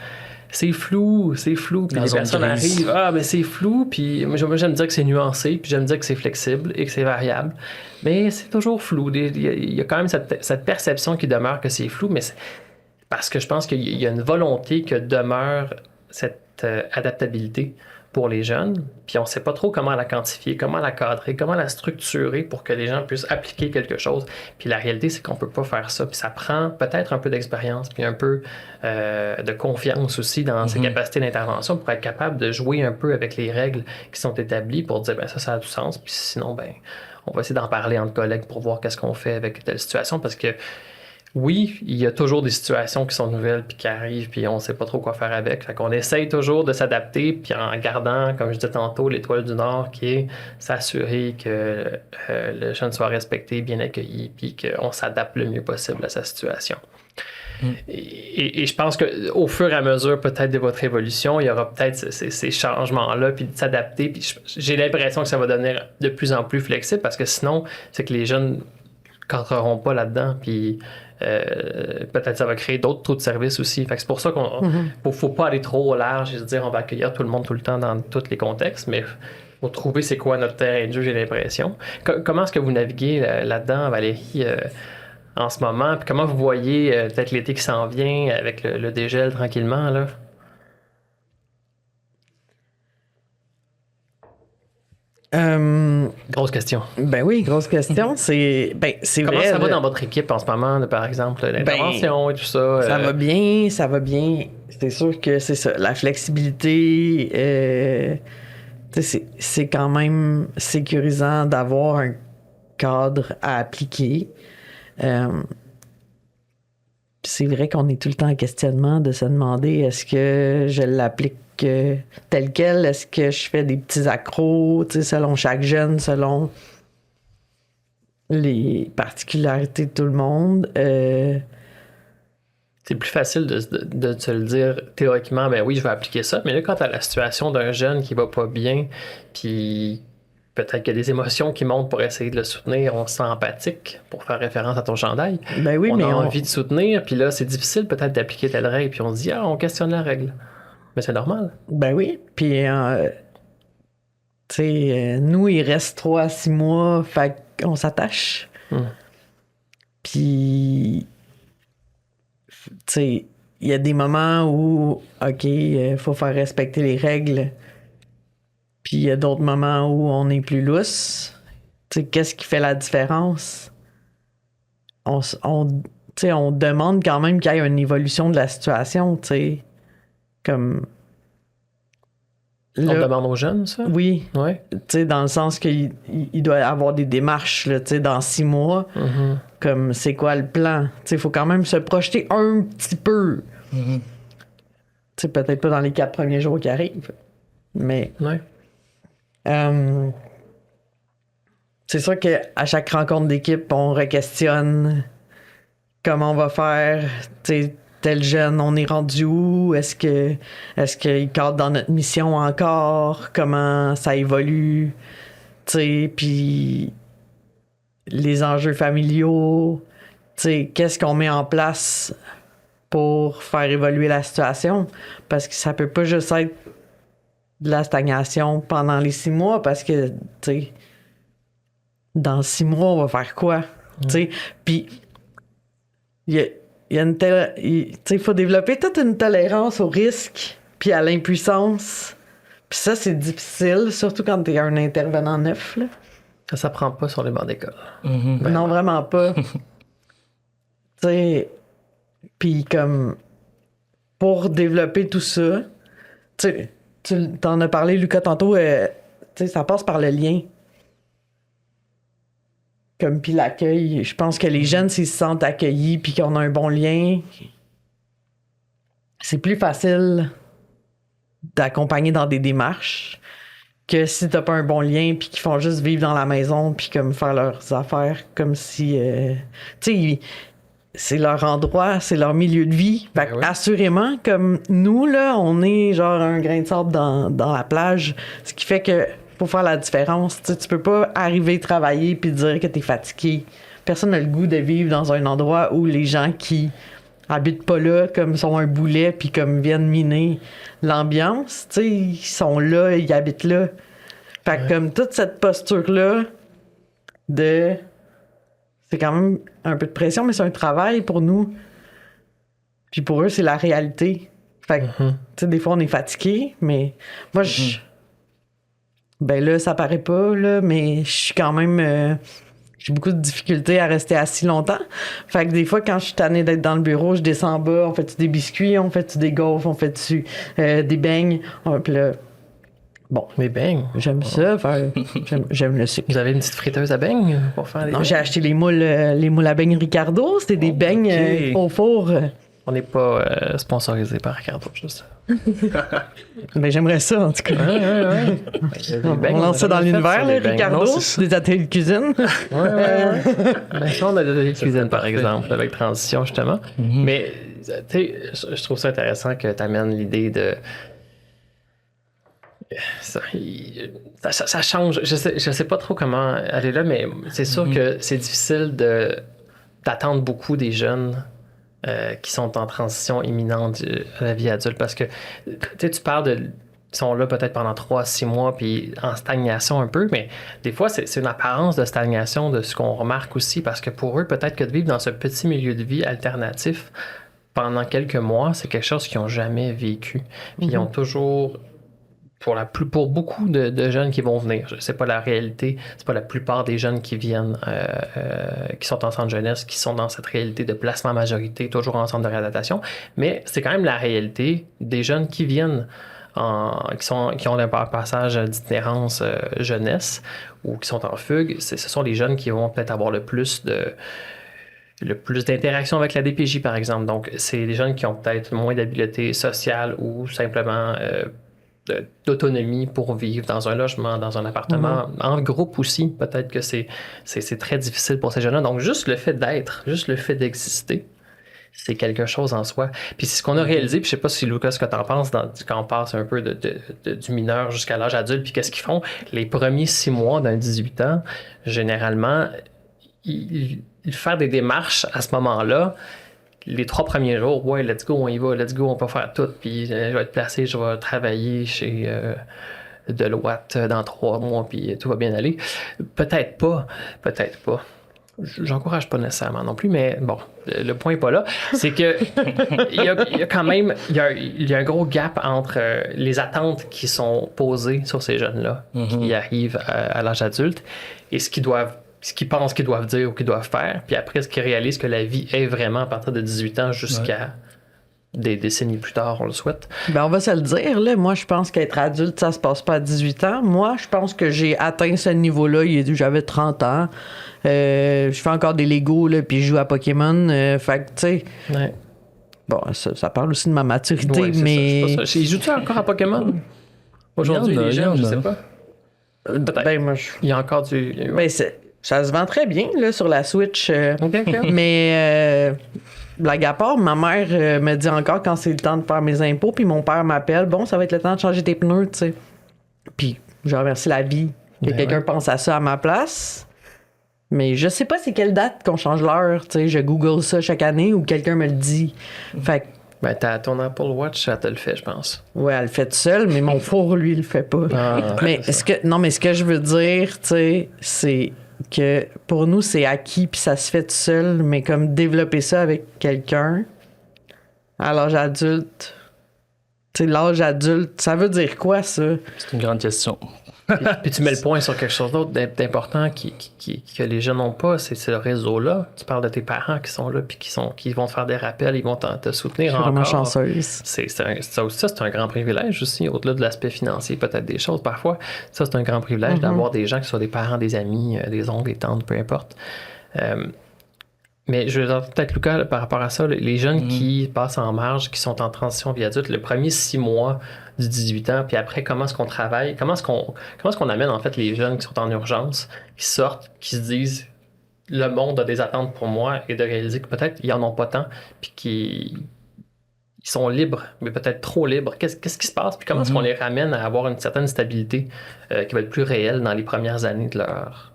C'est flou. Puis les personnes arrivent, mais c'est flou. Puis moi, j'aime dire que c'est nuancé, puis j'aime dire que c'est flexible et que c'est variable. Mais c'est toujours flou. Il y a quand même cette perception qui demeure que c'est flou, mais c'est parce que je pense qu'il y a une volonté que demeure cette adaptabilité pour les jeunes, puis on ne sait pas trop comment la quantifier, comment la cadrer, comment la structurer pour que les gens puissent appliquer quelque chose. Puis la réalité, c'est qu'on ne peut pas faire ça. Puis ça prend peut-être un peu d'expérience, puis un peu de confiance aussi dans ses capacités d'intervention pour être capable de jouer un peu avec les règles qui sont établies pour dire, ça a du sens, puis sinon, on va essayer d'en parler entre collègues pour voir qu'est-ce qu'on fait avec telle situation, parce que oui, il y a toujours des situations qui sont nouvelles puis qui arrivent puis on sait pas trop quoi faire avec. Fait qu'on essaye toujours de s'adapter puis en gardant, comme je disais tantôt, l'étoile du Nord qui est s'assurer que le jeune soit respecté, bien accueilli puis qu'on s'adapte le mieux possible à sa situation. Et je pense qu'au fur et à mesure peut-être de votre évolution, il y aura peut-être ces changements-là puis de s'adapter. Puis j'ai l'impression que ça va devenir de plus en plus flexible parce que sinon, c'est que les jeunes n'entreront pas là-dedans puis peut-être ça va créer d'autres taux de services aussi. Fait que c'est pour ça qu'on faut pas aller trop au large et se dire on va accueillir tout le monde tout le temps dans tous les contextes, mais faut trouver c'est quoi notre terrain de jeu, j'ai l'impression. Comment est-ce que vous naviguez là-dedans, Valérie, en ce moment? Puis comment vous voyez peut-être l'été qui s'en vient avec le dégel tranquillement, là? Grosse question. Ben oui, grosse question. C'est Comment vrai. Ça va dans votre équipe en ce moment, par exemple, l'intervention et tout ça? Ça va bien. C'est sûr que c'est ça. La flexibilité, c'est quand même sécurisant d'avoir un cadre à appliquer. C'est vrai qu'on est tout le temps en questionnement de se demander est-ce que je l'applique tel quel, est-ce que je fais des petits accros, selon chaque jeune, selon les particularités de tout le monde. C'est plus facile de se le dire théoriquement, ben oui, je vais appliquer ça, mais là, quand tu as la situation d'un jeune qui va pas bien, puis peut-être qu'il y a des émotions qui montent pour essayer de le soutenir. On se sent empathique pour faire référence à ton chandail. Ben oui, on mais a envie de soutenir, puis là, c'est difficile peut-être d'appliquer telle règle, puis on se dit, on questionne la règle. Mais c'est normal. Ben oui, puis tu sais, nous, il reste 3 à 6 mois, fait qu'on s'attache. Puis, tu sais, il y a des moments où, OK, faut faire respecter les règles. Puis il y a d'autres moments où on est plus lousse. Tu sais, qu'est-ce qui fait la différence? Tu sais, on demande quand même qu'il y ait une évolution de la situation, tu sais. Comme... On demande aux jeunes, ça? Oui. Ouais. Tu sais, dans le sens qu'il doit y avoir des démarches, là, tu sais, dans 6 mois. Comme, c'est quoi le plan? Tu sais, il faut quand même se projeter un petit peu. Tu sais, peut-être pas dans les 4 premiers jours qui arrivent. Mais... Ouais. C'est sûr qu'à chaque rencontre d'équipe, on re-questionne comment on va faire. Tu sais, tel jeune, on est rendu où? Est-ce qu'il cadre dans notre mission encore? Comment ça évolue? Tu sais, puis les enjeux familiaux. Tu sais, qu'est-ce qu'on met en place pour faire évoluer la situation? Parce que ça peut pas juste être de la stagnation pendant les 6 mois, parce que, tu sais, dans 6 mois, on va faire quoi? Tu sais, puis il y a une telle... Tu sais, il faut développer toute une tolérance au risque puis à l'impuissance. Puis ça, c'est difficile, surtout quand t'es un intervenant neuf, là. Ça s'apprend pas sur les bancs d'école. Non, vraiment pas. Tu sais, puis comme... Pour développer tout ça, tu sais, tu t'en as parlé, Lucas, tantôt, tu sais, ça passe par le lien. Comme puis l'accueil. Je pense que les jeunes, s'ils se sentent accueillis puis qu'on a un bon lien, c'est plus facile d'accompagner dans des démarches que si t'as pas un bon lien puis qu'ils font juste vivre dans la maison puis comme faire leurs affaires comme si... tu sais, c'est leur endroit, c'est leur milieu de vie. Fait que, assurément, comme nous, là, on est genre un grain de sable dans la plage, ce qui fait que faut faire la différence. Tu sais, tu peux pas arriver travailler puis dire que t'es fatigué. Personne n'a le goût de vivre dans un endroit où les gens qui habitent pas là, comme sont un boulet puis comme viennent miner l'ambiance, tu sais, ils sont là, ils habitent là. Fait que comme toute cette posture-là de... C'est quand même un peu de pression, mais c'est un travail pour nous. Puis pour eux, c'est la réalité. Fait que, tu sais, des fois, on est fatigué, mais moi, ben là, ça paraît pas, là, mais je suis quand même... j'ai beaucoup de difficultés à rester assis longtemps. Fait que des fois, quand je suis tannée d'être dans le bureau, je descends en bas, on fait-tu des biscuits, on fait-tu des gaufres, on fait-tu des beignes. Puis là, bon. Des beignes? J'aime ça. J'aime le sucre. Vous avez une petite friteuse à beignes pour faire des Non, beignes? j'ai acheté les moules à beignes Ricardo. C'était des beignes au four. On n'est pas sponsorisé par Ricardo, juste. Ben, j'aimerais ça, en tout cas. Ouais. On lance ça dans l'univers, là, Ricardo, des ateliers de cuisine. Ouais. Ben, ça, on a des ateliers de cuisine, par exemple, avec Transition, justement. Mais, tu sais, je trouve ça intéressant que tu amènes l'idée de... Ça change. Je sais pas trop comment aller là, mais c'est sûr que c'est difficile d'attendre beaucoup des jeunes qui sont en transition imminente à la vie adulte, parce que tu parles de... Ils sont là peut-être pendant 3-6 mois, puis en stagnation un peu, mais des fois, c'est une apparence de stagnation de ce qu'on remarque aussi, parce que pour eux, peut-être que de vivre dans ce petit milieu de vie alternatif pendant quelques mois, c'est quelque chose qu'ils n'ont jamais vécu. Puis ils ont toujours... Pour beaucoup de jeunes qui vont venir, c'est pas la réalité, c'est pas la plupart des jeunes qui viennent, qui sont en centre jeunesse, qui sont dans cette réalité de placement à majorité, toujours en centre de réadaptation, mais c'est quand même la réalité des jeunes qui viennent, qui ont un passage d'itinérance jeunesse ou qui sont en fugue. Ce sont les jeunes qui vont peut-être avoir le plus d'interaction avec la DPJ, par exemple. Donc, c'est des jeunes qui ont peut-être moins d'habileté sociale ou simplement d'autonomie pour vivre dans un logement, dans un appartement, en groupe aussi. Peut-être que c'est très difficile pour ces jeunes-là. Donc, juste le fait d'être, juste le fait d'exister, c'est quelque chose en soi. Puis c'est ce qu'on a réalisé, puis je sais pas si Lucas, ce que t'en penses quand on passe un peu du mineur jusqu'à l'âge adulte, puis qu'est-ce qu'ils font? Les premiers 6 mois d'un 18 ans, généralement, ils font des démarches à ce moment-là. Les 3 premiers jours, ouais, let's go, on y va, let's go, on peut faire tout, puis je vais être placé, je vais travailler chez Deloitte dans 3 mois, puis tout va bien aller. Peut-être pas. J'encourage pas nécessairement non plus, mais bon, le point n'est pas là. C'est que il y a quand même il y a un gros gap entre les attentes qui sont posées sur ces jeunes-là qui arrivent à l'âge adulte et ce qu'ils pensent qu'ils doivent dire ou qu'ils doivent faire, puis après ce qu'ils réalisent que la vie est vraiment à partir de 18 ans jusqu'à des décennies plus tard, on le souhaite. Ben, on va se le dire, là. Moi, je pense qu'être adulte, ça se passe pas à 18 ans. Moi, je pense que j'ai atteint ce niveau-là. J'avais 30 ans. Je fais encore des Legos, là, puis je joue à Pokémon. Fait que, tu sais... Ouais. Bon, ça parle aussi de ma maturité, mais... Il joue-tu encore à Pokémon? Aujourd'hui, les gens, je sais pas. Ben, moi, il y a encore du... Ben, ça se vend très bien, là, sur la Switch. Mais... blague à part, ma mère me dit encore quand c'est le temps de faire mes impôts, puis mon père m'appelle, bon, ça va être le temps de changer tes pneus, tu sais. Puis je remercie la vie que quelqu'un pense à ça à ma place. Mais je sais pas c'est quelle date qu'on change l'heure, tu sais. Je google ça chaque année ou quelqu'un me le dit. Fait que... Ben, ton Apple Watch, ça te le fait, je pense. Ouais, elle le fait toute seule, mais mon four, lui, il le fait pas. Mais ce que je veux dire, tu sais, c'est que pour nous, c'est acquis puis ça se fait tout seul, mais comme développer ça avec quelqu'un à l'âge adulte, tu sais, l'âge adulte, ça veut dire quoi, ça? C'est une grande question. Puis tu mets le point sur quelque chose d'autre d'important que les jeunes n'ont pas, c'est ce réseau-là. Tu parles de tes parents qui sont là puis qui vont te faire des rappels, ils vont te soutenir encore. Je suis vraiment chanceuse. Ça, c'est un grand privilège aussi, au-delà de l'aspect financier, peut-être des choses parfois. Ça, c'est un grand privilège d'avoir des gens qui soient des parents, des amis, des oncles, des tantes, peu importe. Mais je veux dire, peut-être, Lucas, là, par rapport à ça, les jeunes qui passent en marge, qui sont en transition vie adulte, le premier 6 mois du 18 ans, puis après, comment est-ce qu'on travaille, comment est-ce qu'on amène, en fait, les jeunes qui sont en urgence, qui sortent, qui se disent, le monde a des attentes pour moi, et de réaliser que peut-être ils en ont pas tant, puis qu'ils sont libres, mais peut-être trop libres. Qu'est-ce qui se passe, puis comment est-ce qu'on les ramène à avoir une certaine stabilité qui va être plus réelle dans les premières années de leur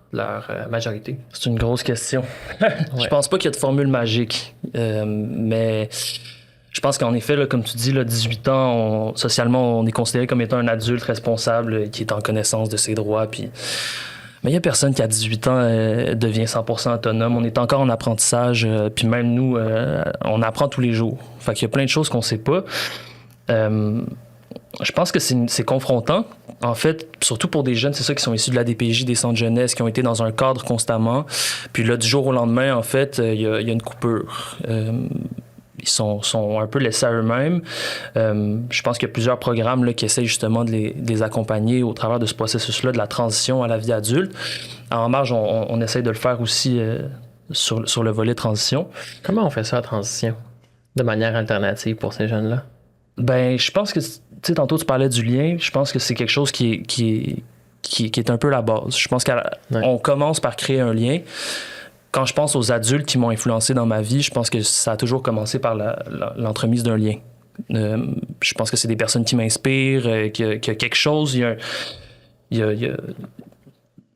majorité? C'est une grosse question. Je pense pas qu'il y a de formule magique, mais je pense qu'en effet, là, comme tu dis, là, 18 ans, socialement, on est considéré comme étant un adulte responsable qui est en connaissance de ses droits. Puis... Mais il n'y a personne qui, à 18 ans, devient 100% autonome. On est encore en apprentissage. Puis même nous, on apprend tous les jours. Fait qu'il y a plein de choses qu'on ne sait pas. Je pense que c'est confrontant. En fait, surtout pour des jeunes, c'est ça, qui sont issus de la DPJ, des centres jeunesse, qui ont été dans un cadre constamment. Puis là, du jour au lendemain, en fait, il y a une coupure. Ils sont un peu laissés à eux-mêmes. Je pense qu'il y a plusieurs programmes là, qui essayent justement de les accompagner au travers de ce processus-là, de la transition à la vie adulte. En marge, on essaye de le faire aussi sur le volet transition. Comment on fait ça, la transition, de manière alternative pour ces jeunes-là? Ben, je pense que, tu sais, tantôt tu parlais du lien. Je pense que c'est quelque chose qui est un peu la base. Je pense qu'on commence par créer un lien. Quand je pense aux adultes qui m'ont influencé dans ma vie, je pense que ça a toujours commencé par l'entremise d'un lien. Je pense que c'est des personnes qui m'inspirent, qu'il y a quelque chose,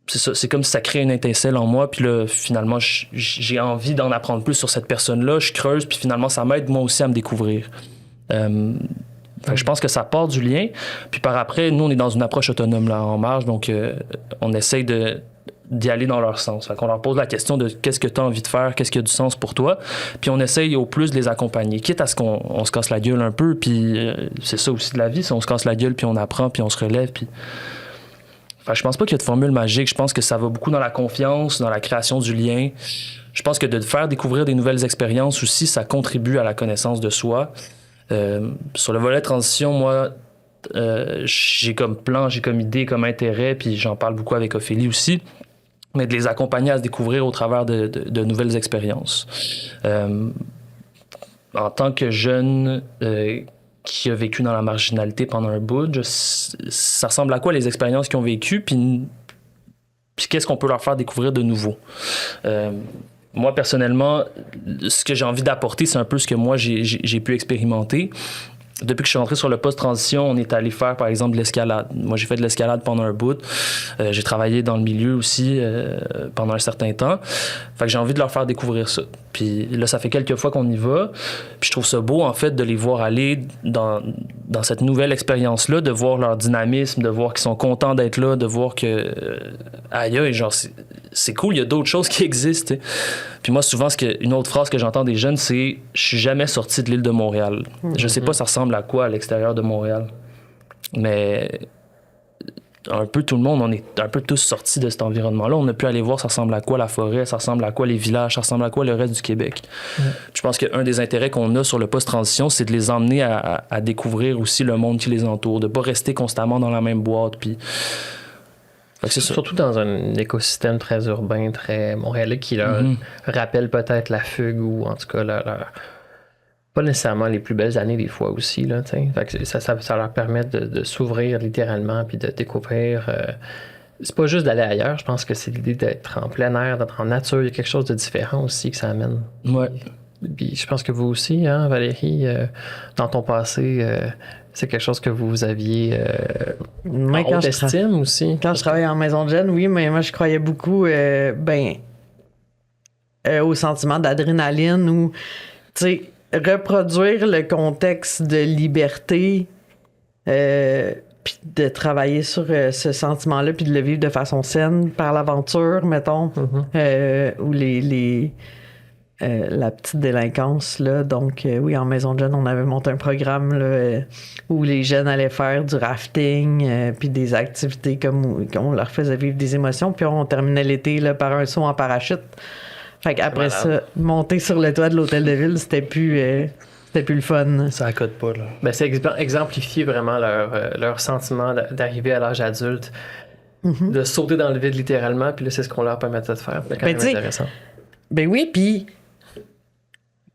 c'est ça, c'est comme si ça crée une étincelle en moi, puis là, finalement, j'ai envie d'en apprendre plus sur cette personne-là, je creuse, puis finalement, ça m'aide moi aussi à me découvrir. Je pense que ça part du lien, puis par après, nous, on est dans une approche autonome là, en marge, donc on essaye d'y aller dans leur sens. Fait qu'on leur pose la question de qu'est-ce que tu as envie de faire, qu'est-ce qui a du sens pour toi, puis on essaye au plus de les accompagner, quitte à ce qu'on se casse la gueule un peu, puis c'est ça aussi de la vie, on se casse la gueule, puis on apprend, puis on se relève, puis... Enfin, je pense pas qu'il y a de formule magique, je pense que ça va beaucoup dans la confiance, dans la création du lien. Je pense que de faire découvrir des nouvelles expériences aussi, ça contribue à la connaissance de soi. Sur le volet transition, moi, j'ai comme plan, j'ai comme idée, comme intérêt, puis j'en parle beaucoup avec Ophélie aussi, mais de les accompagner à se découvrir au travers de nouvelles expériences. En tant que jeune qui a vécu dans la marginalité pendant un bout, ça ressemble à quoi les expériences qu'ils ont vécues, puis qu'est-ce qu'on peut leur faire découvrir de nouveau? moi, personnellement, ce que j'ai envie d'apporter, c'est un peu ce que moi, j'ai pu expérimenter. Depuis que je suis rentré sur le poste transition, on est allé faire, par exemple, de l'escalade. Moi, j'ai fait de l'escalade pendant un bout. J'ai travaillé dans le milieu aussi pendant un certain temps. Fait que j'ai envie de leur faire découvrir ça. Puis là, ça fait quelques fois qu'on y va. Puis je trouve ça beau, en fait, de les voir aller dans cette nouvelle expérience-là, de voir leur dynamisme, de voir qu'ils sont contents d'être là, de voir que... aïe, genre, c'est cool, il y a d'autres choses qui existent. T'sais. Puis moi, souvent, une autre phrase que j'entends des jeunes, c'est « Je suis jamais sorti de l'île de Montréal. » Je sais pas ça ressemble à quoi à l'extérieur de Montréal. Mais un peu tout le monde, on est un peu tous sortis de cet environnement-là. On a pu aller voir ça ressemble à quoi la forêt, ça ressemble à quoi les villages, ça ressemble à quoi le reste du Québec. Je pense qu'un des intérêts qu'on a sur le post-transition, c'est de les emmener à découvrir aussi le monde qui les entoure, de pas rester constamment dans la même boîte. Puis... C'est surtout dans un écosystème très urbain, très montréalais, qui leur rappelle peut-être la fugue ou en tout cas pas nécessairement les plus belles années des fois aussi. Là, fait que ça leur permet de s'ouvrir littéralement puis de découvrir. C'est pas juste d'aller ailleurs, je pense que c'est l'idée d'être en plein air, d'être en nature. Il y a quelque chose de différent aussi que ça amène. Ouais. Puis je pense que vous aussi, hein, Valérie, dans ton passé, c'est quelque chose que vous aviez en haute estime aussi. Quand je travaillais en maison de jeunes, oui, mais moi, je croyais beaucoup au sentiment d'adrénaline ou, tu sais, reproduire le contexte de liberté puis de travailler sur ce sentiment-là puis de le vivre de façon saine par l'aventure, mettons, ou la petite délinquance, là. Donc, oui, en maison de jeunes, on avait monté un programme là, où les jeunes allaient faire du rafting, puis des activités comme on leur faisait vivre des émotions, puis on terminait l'été là, par un saut en parachute. Fait qu'après ça, monter sur le toit de l'hôtel de ville, c'était plus le fun. Ça accorde pas, là. Ben, c'est exemplifier vraiment leur sentiment d'arriver à l'âge adulte, de sauter dans le vide littéralement, puis là, c'est ce qu'on leur permettait de faire. C'est quand même intéressant. Ben oui, puis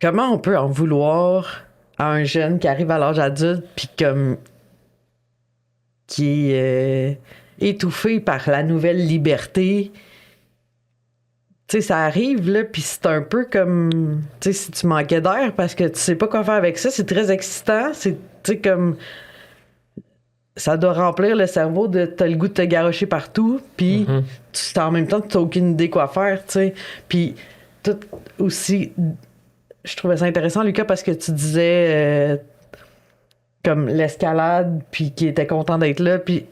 comment on peut en vouloir à un jeune qui arrive à l'âge adulte puis comme qui est étouffé par la nouvelle liberté? Tu sais, ça arrive, là, puis c'est un peu comme, tu sais, si tu manquais d'air parce que tu sais pas quoi faire avec ça, c'est très excitant, c'est, tu sais, comme, ça doit remplir le cerveau de t'as le goût de te garrocher partout, puis en même temps, t'as aucune idée quoi faire, tu sais, puis tout aussi, je trouvais ça intéressant, Lucas, parce que tu disais comme l'escalade, puis qui était content d'être là, puis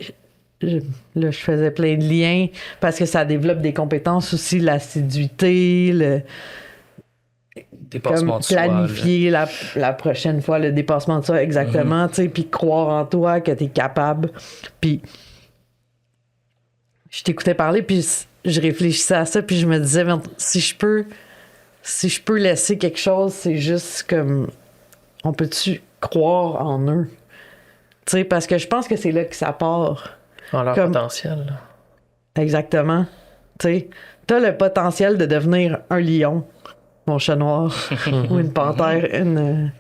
je faisais plein de liens parce que ça développe des compétences aussi, l'assiduité, le dépassement de soi, planifier la prochaine fois le dépassement de soi, exactement, tu sais, puis croire en toi que t'es capable. Puis je t'écoutais parler, puis je réfléchissais à ça, puis je me disais, si je peux laisser quelque chose, c'est juste comme, on peut-tu croire en eux? Tu sais, parce que je pense que c'est là que ça part. En leur potentiel. Exactement. Tu sais, t'as le potentiel de devenir un lion, mon chat noir, ou une panthère, une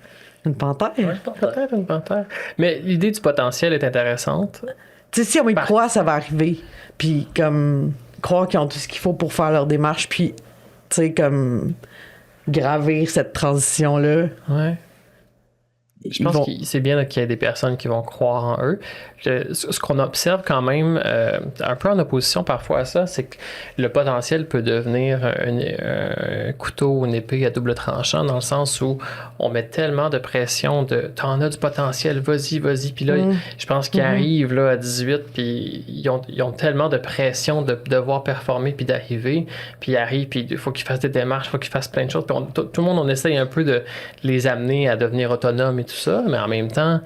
panthère? Ouais, peut-être une panthère. Mais l'idée du potentiel est intéressante. Tu sais, si on y croit, ça va arriver. Puis comme croire qu'ils ont tout ce qu'il faut pour faire leur démarche, puis tu sais, comme gravir cette transition-là. Ouais. Je pense que c'est bien qu'il y ait des personnes qui vont croire en eux. Ce qu'on observe quand même, un peu en opposition parfois à ça, c'est que le potentiel peut devenir un couteau ou une épée à double tranchant, dans le sens où on met tellement de pression de « t'en as du potentiel, vas-y ». Puis là, je pense qu'ils arrivent là, à 18, puis ils ont tellement de pression de devoir performer puis d'arriver. Puis ils arrivent, puis il faut qu'ils fassent des démarches, il faut qu'ils fassent plein de choses. Puis tout le monde, on essaye un peu de les amener à devenir autonomes et tout ça, mais en même temps,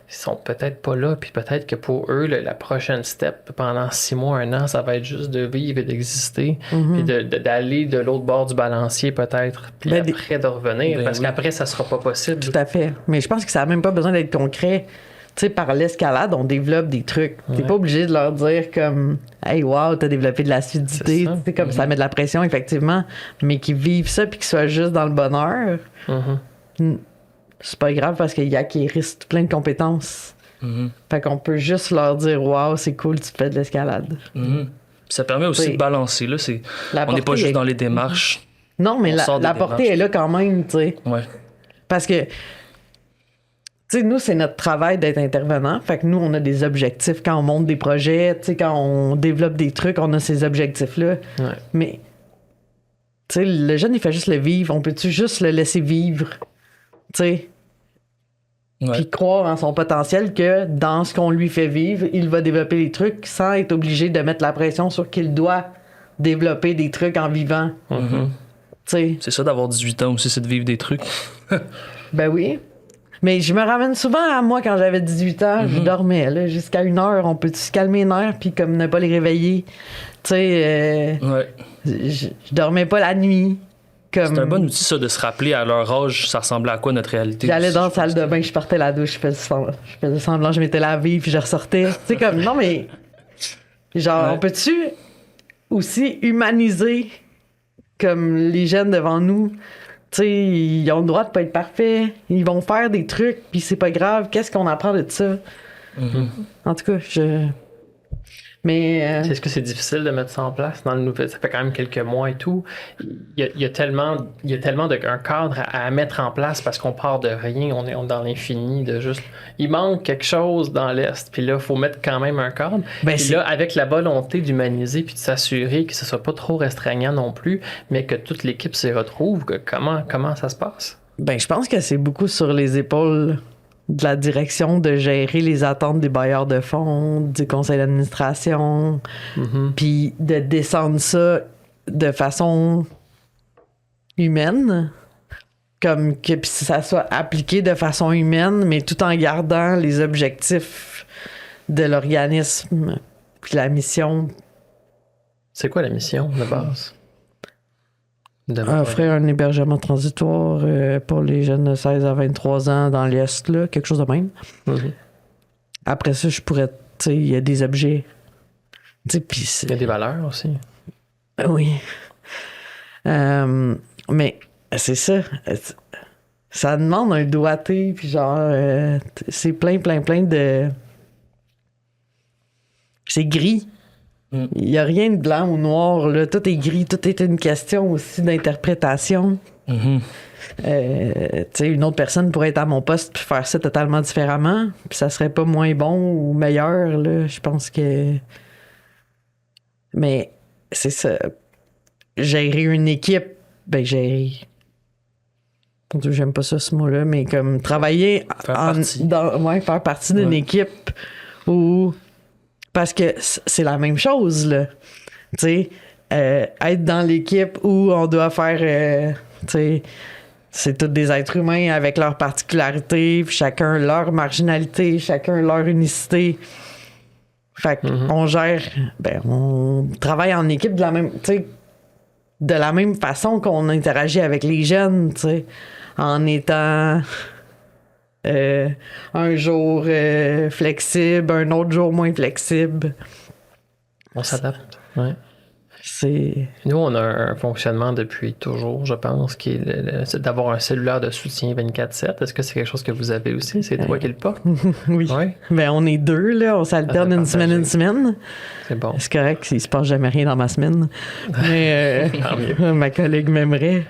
ils sont peut-être pas là, puis peut-être que pour eux, la prochaine step, pendant 6 mois, 1 an, ça va être juste de vivre et d'exister, puis d'aller de l'autre bord du balancier peut-être, puis après de revenir, parce qu'après, ça sera pas possible. Tout à fait. Mais je pense que ça n'a même pas besoin d'être concret. Tu sais, par l'escalade, on développe des trucs. T'es pas obligé de leur dire comme « Hey, wow, t'as développé de l'acidité. » C'est comme ça met de la pression, effectivement, mais qu'ils vivent ça puis qu'ils soient juste dans le bonheur. C'est pas grave parce qu'ils acquérissent plein de compétences. Fait qu'on peut juste leur dire « Wow, c'est cool, tu fais de l'escalade. » Ça permet aussi de balancer. Là, on n'est pas juste dans les démarches. Non, mais la portée est là quand même, tu sais. Ouais. Parce que, tu sais, nous, c'est notre travail d'être intervenant. Fait que nous, on a des objectifs quand on monte des projets, tu sais, quand on développe des trucs, on a ces objectifs-là. Ouais. Mais, tu sais, le jeune, il fait juste le vivre. On peut-tu juste le laisser vivre, tu sais? Ouais. Puis croire en son potentiel que dans ce qu'on lui fait vivre, il va développer des trucs sans être obligé de mettre la pression sur qu'il doit développer des trucs en vivant. Mm-hmm. Tu sais. C'est ça d'avoir 18 ans aussi, c'est de vivre des trucs. Ben oui. Mais je me ramène souvent à moi quand j'avais 18 ans, je dormais là, jusqu'à 1 heure. On peut se calmer 1 heure puis comme ne pas les réveiller. Tu sais, Ouais. je dormais pas la nuit. Comme... C'est un bon outil, ça, de se rappeler à leur âge, ça ressemblait à quoi notre réalité. J'allais aussi, dans la je salle pense de bain, je partais la douche, je faisais semblant, je m'étais lavé puis je ressortais. Tu sais, comme, non mais, genre, Ouais. on peut-tu aussi humaniser comme les jeunes devant nous? Tu sais, ils ont le droit de pas être parfaits, ils vont faire des trucs puis c'est pas grave, qu'est-ce qu'on apprend de ça? En tout cas, Mais. Est-ce que c'est difficile de mettre ça en place dans le nouvel? Ça fait quand même quelques mois et tout. Il y a tellement un cadre à mettre en place parce qu'on part de rien, on est dans l'infini, de juste. Il manque quelque chose dans l'Est, puis là, il faut mettre quand même un cadre. Ben, Puis là, avec la volonté d'humaniser puis de s'assurer que ce soit pas trop restreignant non plus, mais que toute l'équipe s'y retrouve, comment ça se passe? Ben, je pense que c'est beaucoup sur les épaules de la direction de gérer les attentes des bailleurs de fonds, du conseil d'administration, puis de descendre ça de façon humaine, comme que puis ça soit appliqué de façon humaine, mais tout en gardant les objectifs de l'organisme, puis la mission. C'est quoi la mission de base? Offrir un hébergement transitoire pour les jeunes de 16 à 23 ans dans l'Est, là, quelque chose de même. Mhm. Après ça, je pourrais, tu sais, il y a des objets. Tu sais, puis Il y a des valeurs aussi. oui. Mais c'est ça. Ça demande un doigté, puis genre, c'est plein de. C'est gris. Il n'y a rien de blanc ou noir, là. Tout est gris, tout est une question aussi d'interprétation. Mhm. Tu sais, une autre personne pourrait être à mon poste puis faire ça totalement différemment, puis ça serait pas moins bon ou meilleur, là. Je pense que. Mais c'est ça. Gérer une équipe, ben gérer. Mon Dieu, j'aime pas ça ce mot-là, mais comme travailler Faire partie. faire partie d'une équipe où. Parce que c'est la même chose, là. Tu sais, être dans l'équipe où on doit faire. Tu sais, c'est tous des êtres humains avec leurs particularités, puis chacun leur marginalité, chacun leur unicité. Fait qu'on gère. Ben, on travaille en équipe de la même. Tu sais, de la même façon qu'on interagit avec les jeunes, tu sais, en étant. Un jour flexible, un autre jour moins flexible. On s'adapte. Ouais. C'est. Nous, on a un fonctionnement depuis toujours, je pense, qui est c'est d'avoir un cellulaire de soutien 24/7. Est-ce que c'est quelque chose que vous avez aussi? C'est toi qui le portes? Oui. Ouais. Ben, on est deux, là. On s'alterne une semaine. C'est bon. C'est correct, il se passe jamais rien dans ma semaine. Mais Tant mieux. ma collègue m'aimerait.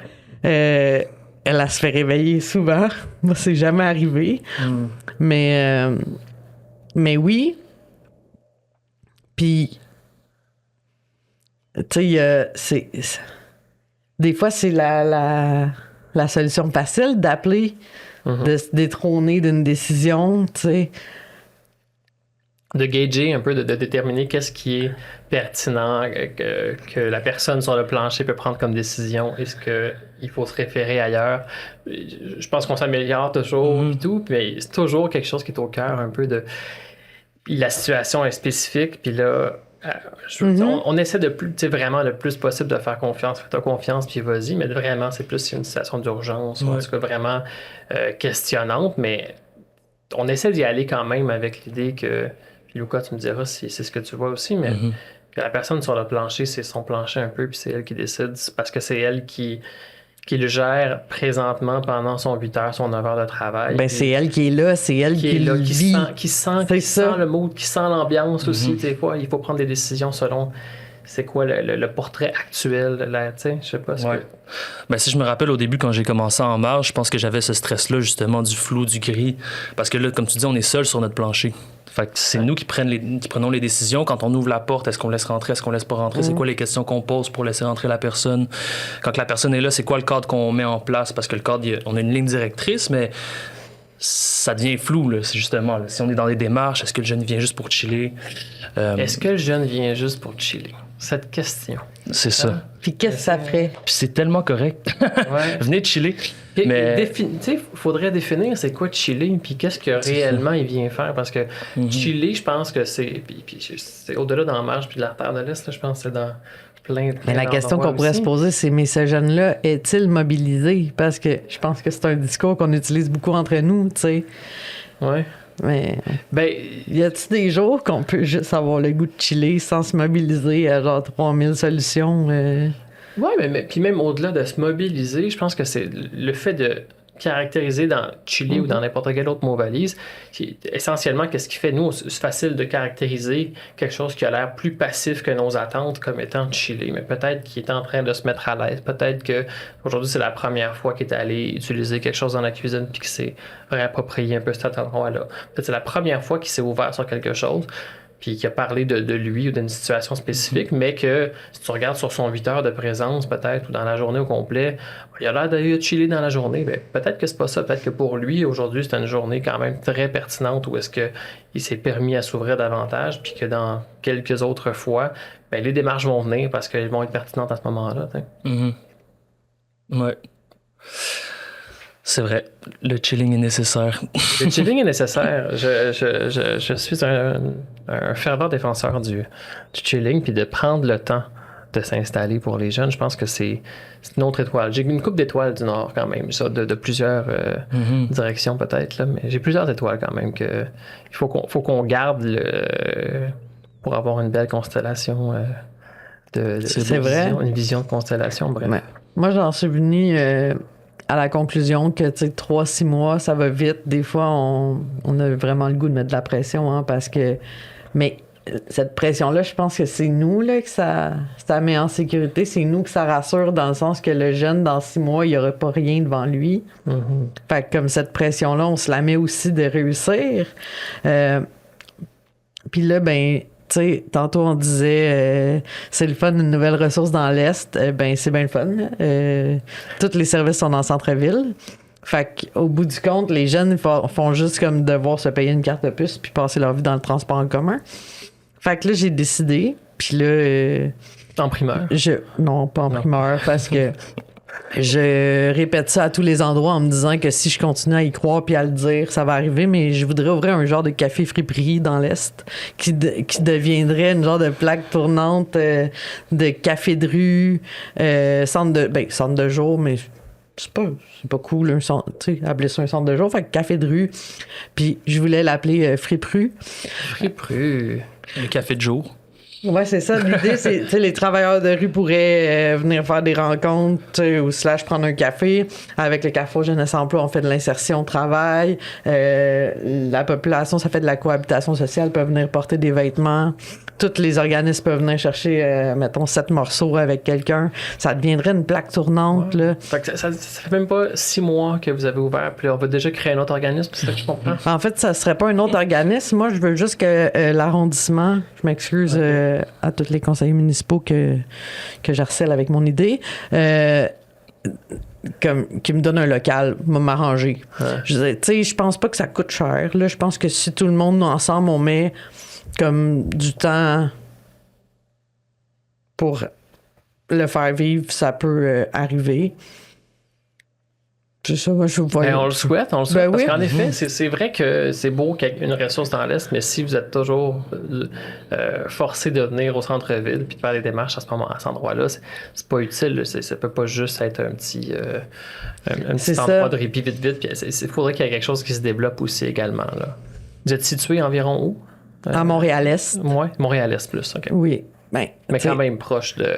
Elle se fait réveiller souvent. Moi, c'est jamais arrivé. Mais oui. Puis, tu sais, des fois, c'est la solution facile d'appeler, de se détrôner d'une décision, tu sais. De gager un peu, de déterminer qu'est-ce qui est pertinent, que la personne sur le plancher peut prendre comme décision. Est-ce qu'il faut se référer ailleurs? Je pense qu'on s'améliore toujours et tout, mais c'est toujours quelque chose qui est au cœur un peu de... La situation est spécifique, puis là, on essaie de plus, tu sais, vraiment le plus possible de faire confiance. Fais-toi confiance, puis vas-y, mais vraiment, c'est plus une situation d'urgence, ou en tout cas vraiment questionnante, mais on essaie d'y aller quand même avec l'idée que... Puis Luca, tu me diras si c'est ce que tu vois aussi, mais que la personne sur le plancher, c'est son plancher un peu, puis c'est elle qui décide, parce que c'est elle qui le gère présentement pendant son 8 heures, son 9 heures de travail. Ben, c'est elle qui est là, c'est elle qui est là, le qui vit. sent le mood, qui sent l'ambiance aussi. Des fois, il faut prendre des décisions selon c'est quoi le portrait actuel, là, tu sais, je sais pas. Ben, si je me rappelle au début, quand j'ai commencé en marche, je pense que j'avais ce stress-là, justement, du flou, du gris. Parce que là, comme tu dis, on est seul sur notre plancher. Fait que c'est nous qui prenons les décisions. Quand on ouvre la porte, est-ce qu'on laisse rentrer, est-ce qu'on laisse pas rentrer? C'est quoi les questions qu'on pose pour laisser rentrer la personne? Quand la personne est là, c'est quoi le cadre qu'on met en place? Parce que le cadre, on a une ligne directrice, mais ça devient flou, là, c'est justement. Là, si on est dans des démarches, est-ce que le jeune vient juste pour chiller? Est-ce que le jeune vient juste pour chiller? Cette question. C'est ça. Puis qu'est-ce que ça ferait? Puis c'est tellement correct. Ouais. Venez chiller. Puis, Mais... tu sais, faudrait définir c'est quoi chiller, puis qu'est-ce que réellement il vient faire. Parce que chiller, je pense que c'est... Puis c'est au-delà d'en marche, puis de l'artère de l'Est, là, je pense que c'est dans... Mais la question qu'on pourrait se poser, c'est mais ce jeune-là est-il mobilisé? Parce que je pense que c'est un discours qu'on utilise beaucoup entre nous, tu sais. Ouais. Mais ben, y a-t-il des jours qu'on peut juste avoir le goût de chiller sans se mobiliser à genre 3000 solutions? Ouais, mais puis même au-delà de se mobiliser, je pense que c'est le fait de caractériser dans chiller ou dans n'importe quel autre mot valise, essentiellement, qu'est-ce qui fait, nous, c'est facile de caractériser quelque chose qui a l'air plus passif que nos attentes comme étant chiller, mais peut-être qu'il est en train de se mettre à l'aise, peut-être que aujourd'hui c'est la première fois qu'il est allé utiliser quelque chose dans la cuisine puis qu'il s'est réapproprié un peu cet endroit-là. Peut-être c'est la première fois qu'il s'est ouvert sur quelque chose, puis qui a parlé de lui ou d'une situation spécifique, mais que si tu regardes sur son 8 heures de présence, peut-être, ou dans la journée au complet, il a l'air de chiller dans la journée. Bien, peut-être que c'est pas ça. Peut-être que pour lui, aujourd'hui, c'est une journée quand même très pertinente où est-ce qu'il s'est permis à s'ouvrir davantage, puis que dans quelques autres fois, bien, les démarches vont venir parce qu'elles vont être pertinentes à ce moment-là. Ouais. C'est vrai, le chilling est nécessaire. Le chilling est nécessaire. Je suis un fervent défenseur du chilling, puis de prendre le temps de s'installer pour les jeunes. Je pense que c'est une autre étoile. J'ai une couple d'étoiles du Nord quand même, ça, de plusieurs directions peut-être, là, mais j'ai plusieurs étoiles quand même. Il faut qu'on garde pour avoir une belle constellation c'est vrai. Une vision de constellation, bref. Ouais. Moi, j'en suis venu... à la conclusion que, tu sais, 3-6 mois, ça va vite. Des fois, on a vraiment le goût de mettre de la pression, hein, parce que... Mais cette pression-là, je pense que c'est nous, là, que ça met en sécurité. C'est nous que ça rassure dans le sens que le jeune, dans 6 mois, il n'y aurait pas rien devant lui. Fait que comme cette pression-là, on se la met aussi de réussir. Puis là, ben... Tu sais, tantôt on disait c'est le fun, une nouvelle ressource dans l'Est. Ben c'est bien le fun. Tous les services sont dans le centre-ville. Fait qu'au bout du compte, les jeunes font juste comme devoir se payer une carte de puce puis passer leur vie dans le transport en commun. Fait que là, j'ai décidé. Puis là... en primeur? Non, pas en primeur, parce que... Je répète ça à tous les endroits en me disant que si je continue à y croire puis à le dire, ça va arriver, mais je voudrais ouvrir un genre de café-friperie dans l'Est qui deviendrait une genre de plaque tournante de café de rue, centre de jour, mais c'est pas cool, tu sais, appeler ça un centre de jour, fait que café de rue, puis je voulais l'appeler Fripru. Fripru. Le café de jour. Ouais, c'est ça. L'idée, c'est, tu sais, les travailleurs de rue pourraient venir faire des rencontres, ou prendre un café. Avec le Carrefour Jeunesse Emploi, on fait de l'insertion au travail. La population, ça fait de la cohabitation sociale, peut venir porter des vêtements. Tous les organismes peuvent venir chercher, mettons, 7 morceaux avec quelqu'un. Ça deviendrait une plaque tournante, là. Fait que ça fait même pas 6 mois que vous avez ouvert, puis on va déjà créer un autre organisme, c'est ça que je comprends? En fait, ça serait pas un autre organisme. Moi, je veux juste que l'arrondissement, je m'excuse à tous les conseillers municipaux que j'harcèle avec mon idée, qui me donne un local, m'arranger. Ouais. Je pense pas que ça coûte cher. Là. Je pense que si tout le monde, ensemble, on met comme du temps pour le faire vivre, ça peut arriver. C'est ça, moi, je vois. On le souhaite, parce oui. qu'en effet, c'est vrai que c'est beau qu'il y ait une ressource dans l'Est, mais si vous êtes toujours forcé de venir au centre-ville puis de faire des démarches à cet endroit-là, c'est pas utile. Ça peut pas juste être un petit endroit de répit vite. Puis il faudrait qu'il y ait quelque chose qui se développe aussi également. Là. Vous êtes situé environ où? À Montréal-Est. Oui, Montréal-Est plus, OK. Oui. Mais quand même proche de...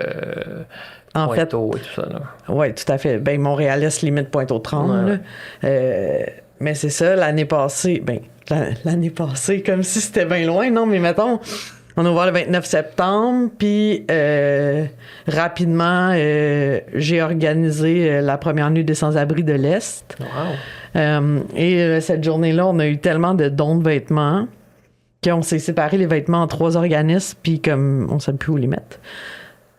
En fait, et tout ça, là. Oui, tout à fait. Ben, Montréal-Est, limite Pointe-aux-Trembles. Ouais. Mais c'est ça, l'année passée, comme si c'était bien loin, non, mais mettons, On a ouvert le 29 septembre, puis rapidement, j'ai organisé la première nuit des sans-abri de l'Est. Wow. Et cette journée-là, on a eu tellement de dons de vêtements qu'on s'est séparé les vêtements en 3 organismes, puis comme on ne sait plus où les mettre.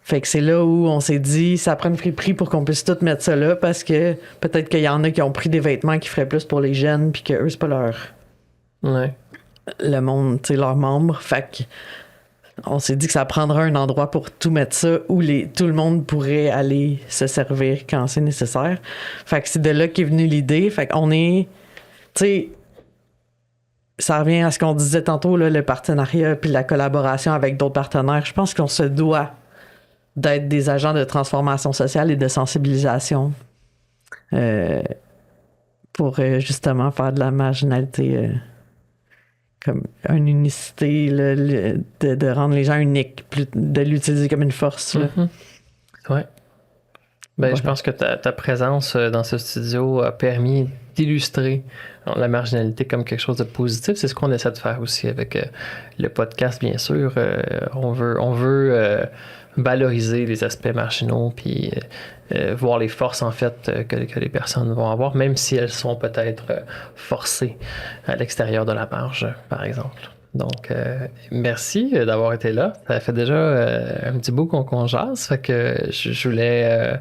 Fait que c'est là où on s'est dit, ça prend une friperie pour qu'on puisse tout mettre ça là, parce que peut-être qu'il y en a qui ont pris des vêtements qui feraient plus pour les jeunes, puis qu'eux, c'est pas le monde, tu sais, leurs membres. Fait que on s'est dit que ça prendrait un endroit pour tout mettre ça où tout le monde pourrait aller se servir quand c'est nécessaire. Fait que c'est de là qu'est venue l'idée. Fait qu'on est, tu sais, ça revient à ce qu'on disait tantôt, là, le partenariat puis la collaboration avec d'autres partenaires. Je pense qu'on se doit d'être des agents de transformation sociale et de sensibilisation pour justement faire de la marginalité comme une unicité, là, de rendre les gens uniques, de l'utiliser comme une force. Mm-hmm. Ouais. Ben, je pense que ta présence dans ce studio a permis d'illustrer la marginalité comme quelque chose de positif. C'est ce qu'on essaie de faire aussi avec le podcast, bien sûr. On veut valoriser les aspects marginaux, puis voir les forces, en fait, que les personnes vont avoir, même si elles sont peut-être forcées à l'extérieur de la marge, par exemple. Donc, merci d'avoir été là. Ça fait déjà un petit bout qu'on jase, fait que je voulais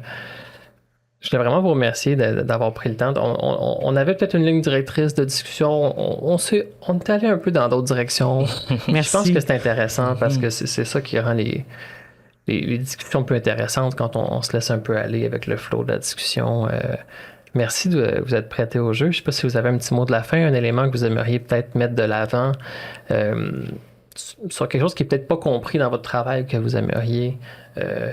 vraiment vous remercier d'avoir pris le temps. On avait peut-être une ligne directrice de discussion. On est allé un peu dans d'autres directions. Merci. Je pense que c'est intéressant parce que c'est ça qui rend les discussions plus intéressantes quand on se laisse un peu aller avec le flow de la discussion. Merci de vous être prêté au jeu. Je ne sais pas si vous avez un petit mot de la fin, un élément que vous aimeriez peut-être mettre de l'avant sur quelque chose qui n'est peut-être pas compris dans votre travail, que vous aimeriez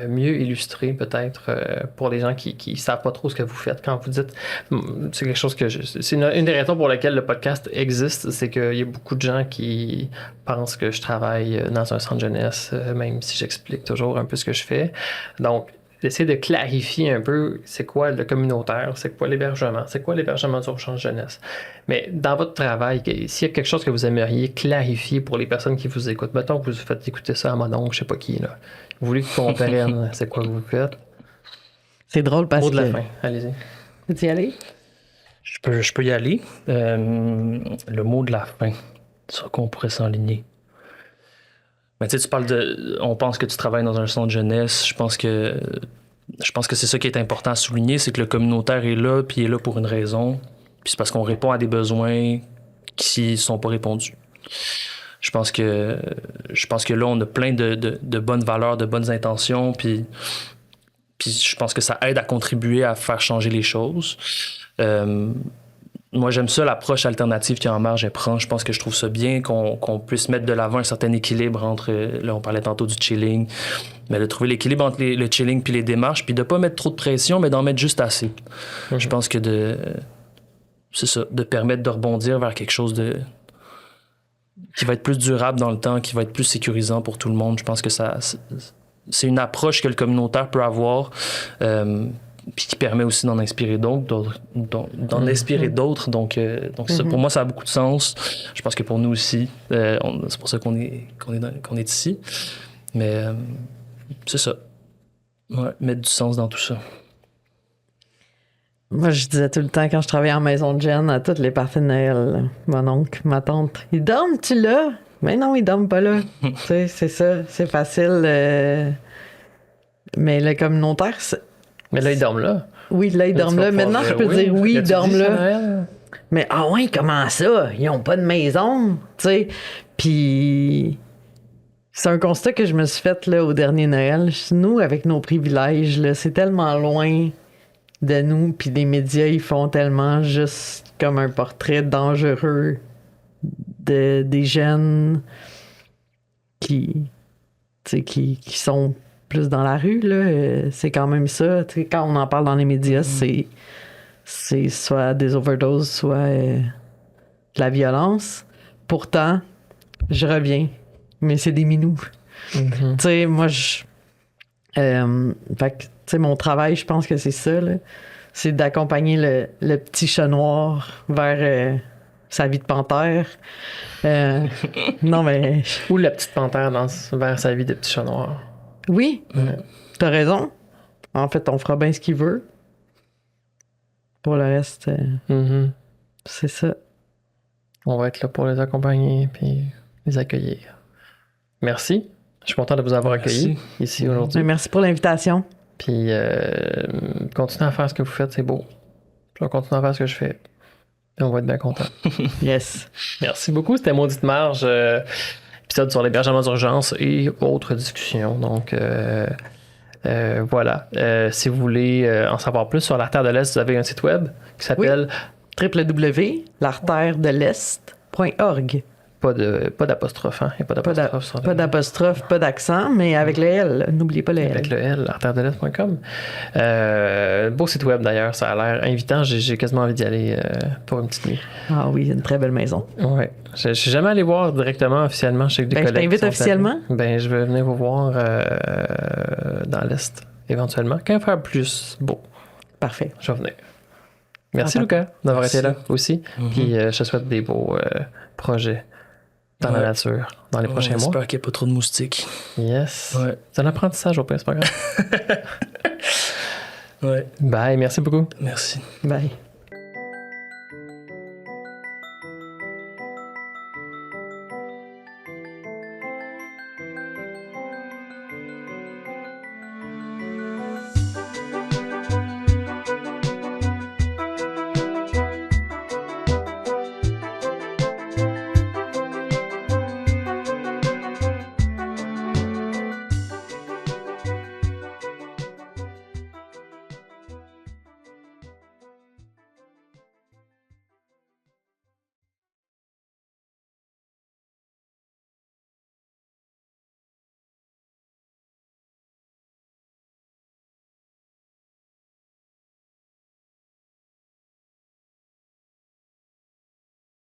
mieux illustrer peut-être pour les gens qui ne savent pas trop ce que vous faites. Quand vous dites, c'est quelque chose que c'est une des raisons pour lesquelles le podcast existe, c'est qu'il y a beaucoup de gens qui pensent que je travaille dans un centre jeunesse, même si j'explique toujours un peu ce que je fais. Donc, d'essayer de clarifier un peu c'est quoi le communautaire, c'est quoi l'hébergement d'urgence jeunesse. Mais dans votre travail, s'il y a quelque chose que vous aimeriez clarifier pour les personnes qui vous écoutent, mettons que vous faites écouter ça à mon oncle, je sais pas qui, là. Vous voulez qu'ils comprennent c'est quoi que vous faites? C'est drôle parce que... Mot de la fin, allez-y. Veux-tu y aller? Je peux y aller. Le mot de la fin, sur quoi on pourrait s'enligner. Mais tu sais, on pense que tu travailles dans un centre jeunesse. Je pense que c'est ça qui est important à souligner, c'est que le communautaire est là, puis il est là pour une raison. Puis c'est parce qu'on répond à des besoins qui ne sont pas répondus. Je pense que là, on a plein de bonnes valeurs, de bonnes intentions, puis je pense que ça aide à contribuer à faire changer les choses. Moi, j'aime ça, l'approche alternative qu'En Marge prend. Je pense que je trouve ça bien qu'on puisse mettre de l'avant un certain équilibre entre... Là, on parlait tantôt du chilling. Mais de trouver l'équilibre entre le chilling puis les démarches, puis de pas mettre trop de pression, mais d'en mettre juste assez. Mm-hmm. Je pense que c'est ça, de permettre de rebondir vers quelque chose qui va être plus durable dans le temps, qui va être plus sécurisant pour tout le monde. Je pense que c'est une approche que le communautaire peut avoir, puis qui permet aussi d'en inspirer d'autres. Donc ça, pour moi, ça a beaucoup de sens. Je pense que pour nous aussi, c'est pour ça qu'on est ici. Mais c'est ça. Ouais, mettre du sens dans tout ça. Moi, je disais tout le temps, quand je travaillais en maison de jeunes, à toutes les parties de Noël, mon oncle, ma tante, ils dorment-tu là? Mais non, ils dorment pas là. Tu sais, c'est ça, c'est facile. Mais le communautaire, mais là, ils dorment là. Oui, là, ils dorment là. Maintenant, je peux dire oui, ils dorment là. Mais ah ouais, comment ça? Ils ont pas de maison, tu sais. Puis c'est un constat que je me suis fait là, au dernier Noël. Nous, avec nos privilèges, là, c'est tellement loin de nous, puis les médias, ils font tellement juste comme un portrait dangereux des jeunes qui sont plus dans la rue, là. C'est quand même ça. T'sais, quand on en parle dans les médias, c'est soit des overdoses, soit de la violence. Pourtant, je reviens, mais c'est des minous. Mm-hmm. Tu sais, moi, fait que, tu sais, mon travail, je pense que c'est ça, là. C'est d'accompagner le petit chat noir vers sa vie de panthère. Non, mais Ou la petite panthère vers sa vie de petit chat noir. oui, t'as raison. En fait, on fera bien ce qu'il veut. Pour le reste, Mhm. c'est ça. On va être là pour les accompagner puis les accueillir. Merci. Je suis content de vous avoir accueillis ici aujourd'hui. Merci pour l'invitation. Puis continuez à faire ce que vous faites, c'est beau. Je vais continuer à faire ce que je fais. Puis on va être bien content. Yes. Merci beaucoup. C'était Maudite Marge, épisode sur l'hébergement d'urgence et autres discussions. Donc voilà. Si vous voulez en savoir plus sur l'Artère de l'Est, vous avez un site web qui s'appelle www.l'artèredelest.org. pas d'apostrophe, hein? Il n'y a pas d'apostrophe sur Pas d'apostrophe, pas d'accent, mais avec le L. N'oubliez pas le L. avec le L, artèredelest.com. Beau site web d'ailleurs, ça a l'air invitant. J'ai quasiment envie d'y aller pour une petite nuit. Ah oui, une très belle maison. Ouais. Je suis jamais allé voir directement, officiellement, chez des collègues. Je t'invite qui sont officiellement. allés. Ben, je vais venir vous voir dans l'Est, éventuellement. Quand il va faire plus beau, Parfait. je vais venir. Merci, Ah, Lucas, d'avoir merci. été là aussi. Puis je te souhaite des beaux projets dans la nature dans les prochains mois. J'espère qu'il n'y a pas trop de moustiques. Yes. Ouais. C'est un apprentissage au pire, c'est pas grave. Ouais. Bye, merci beaucoup. Merci. Bye.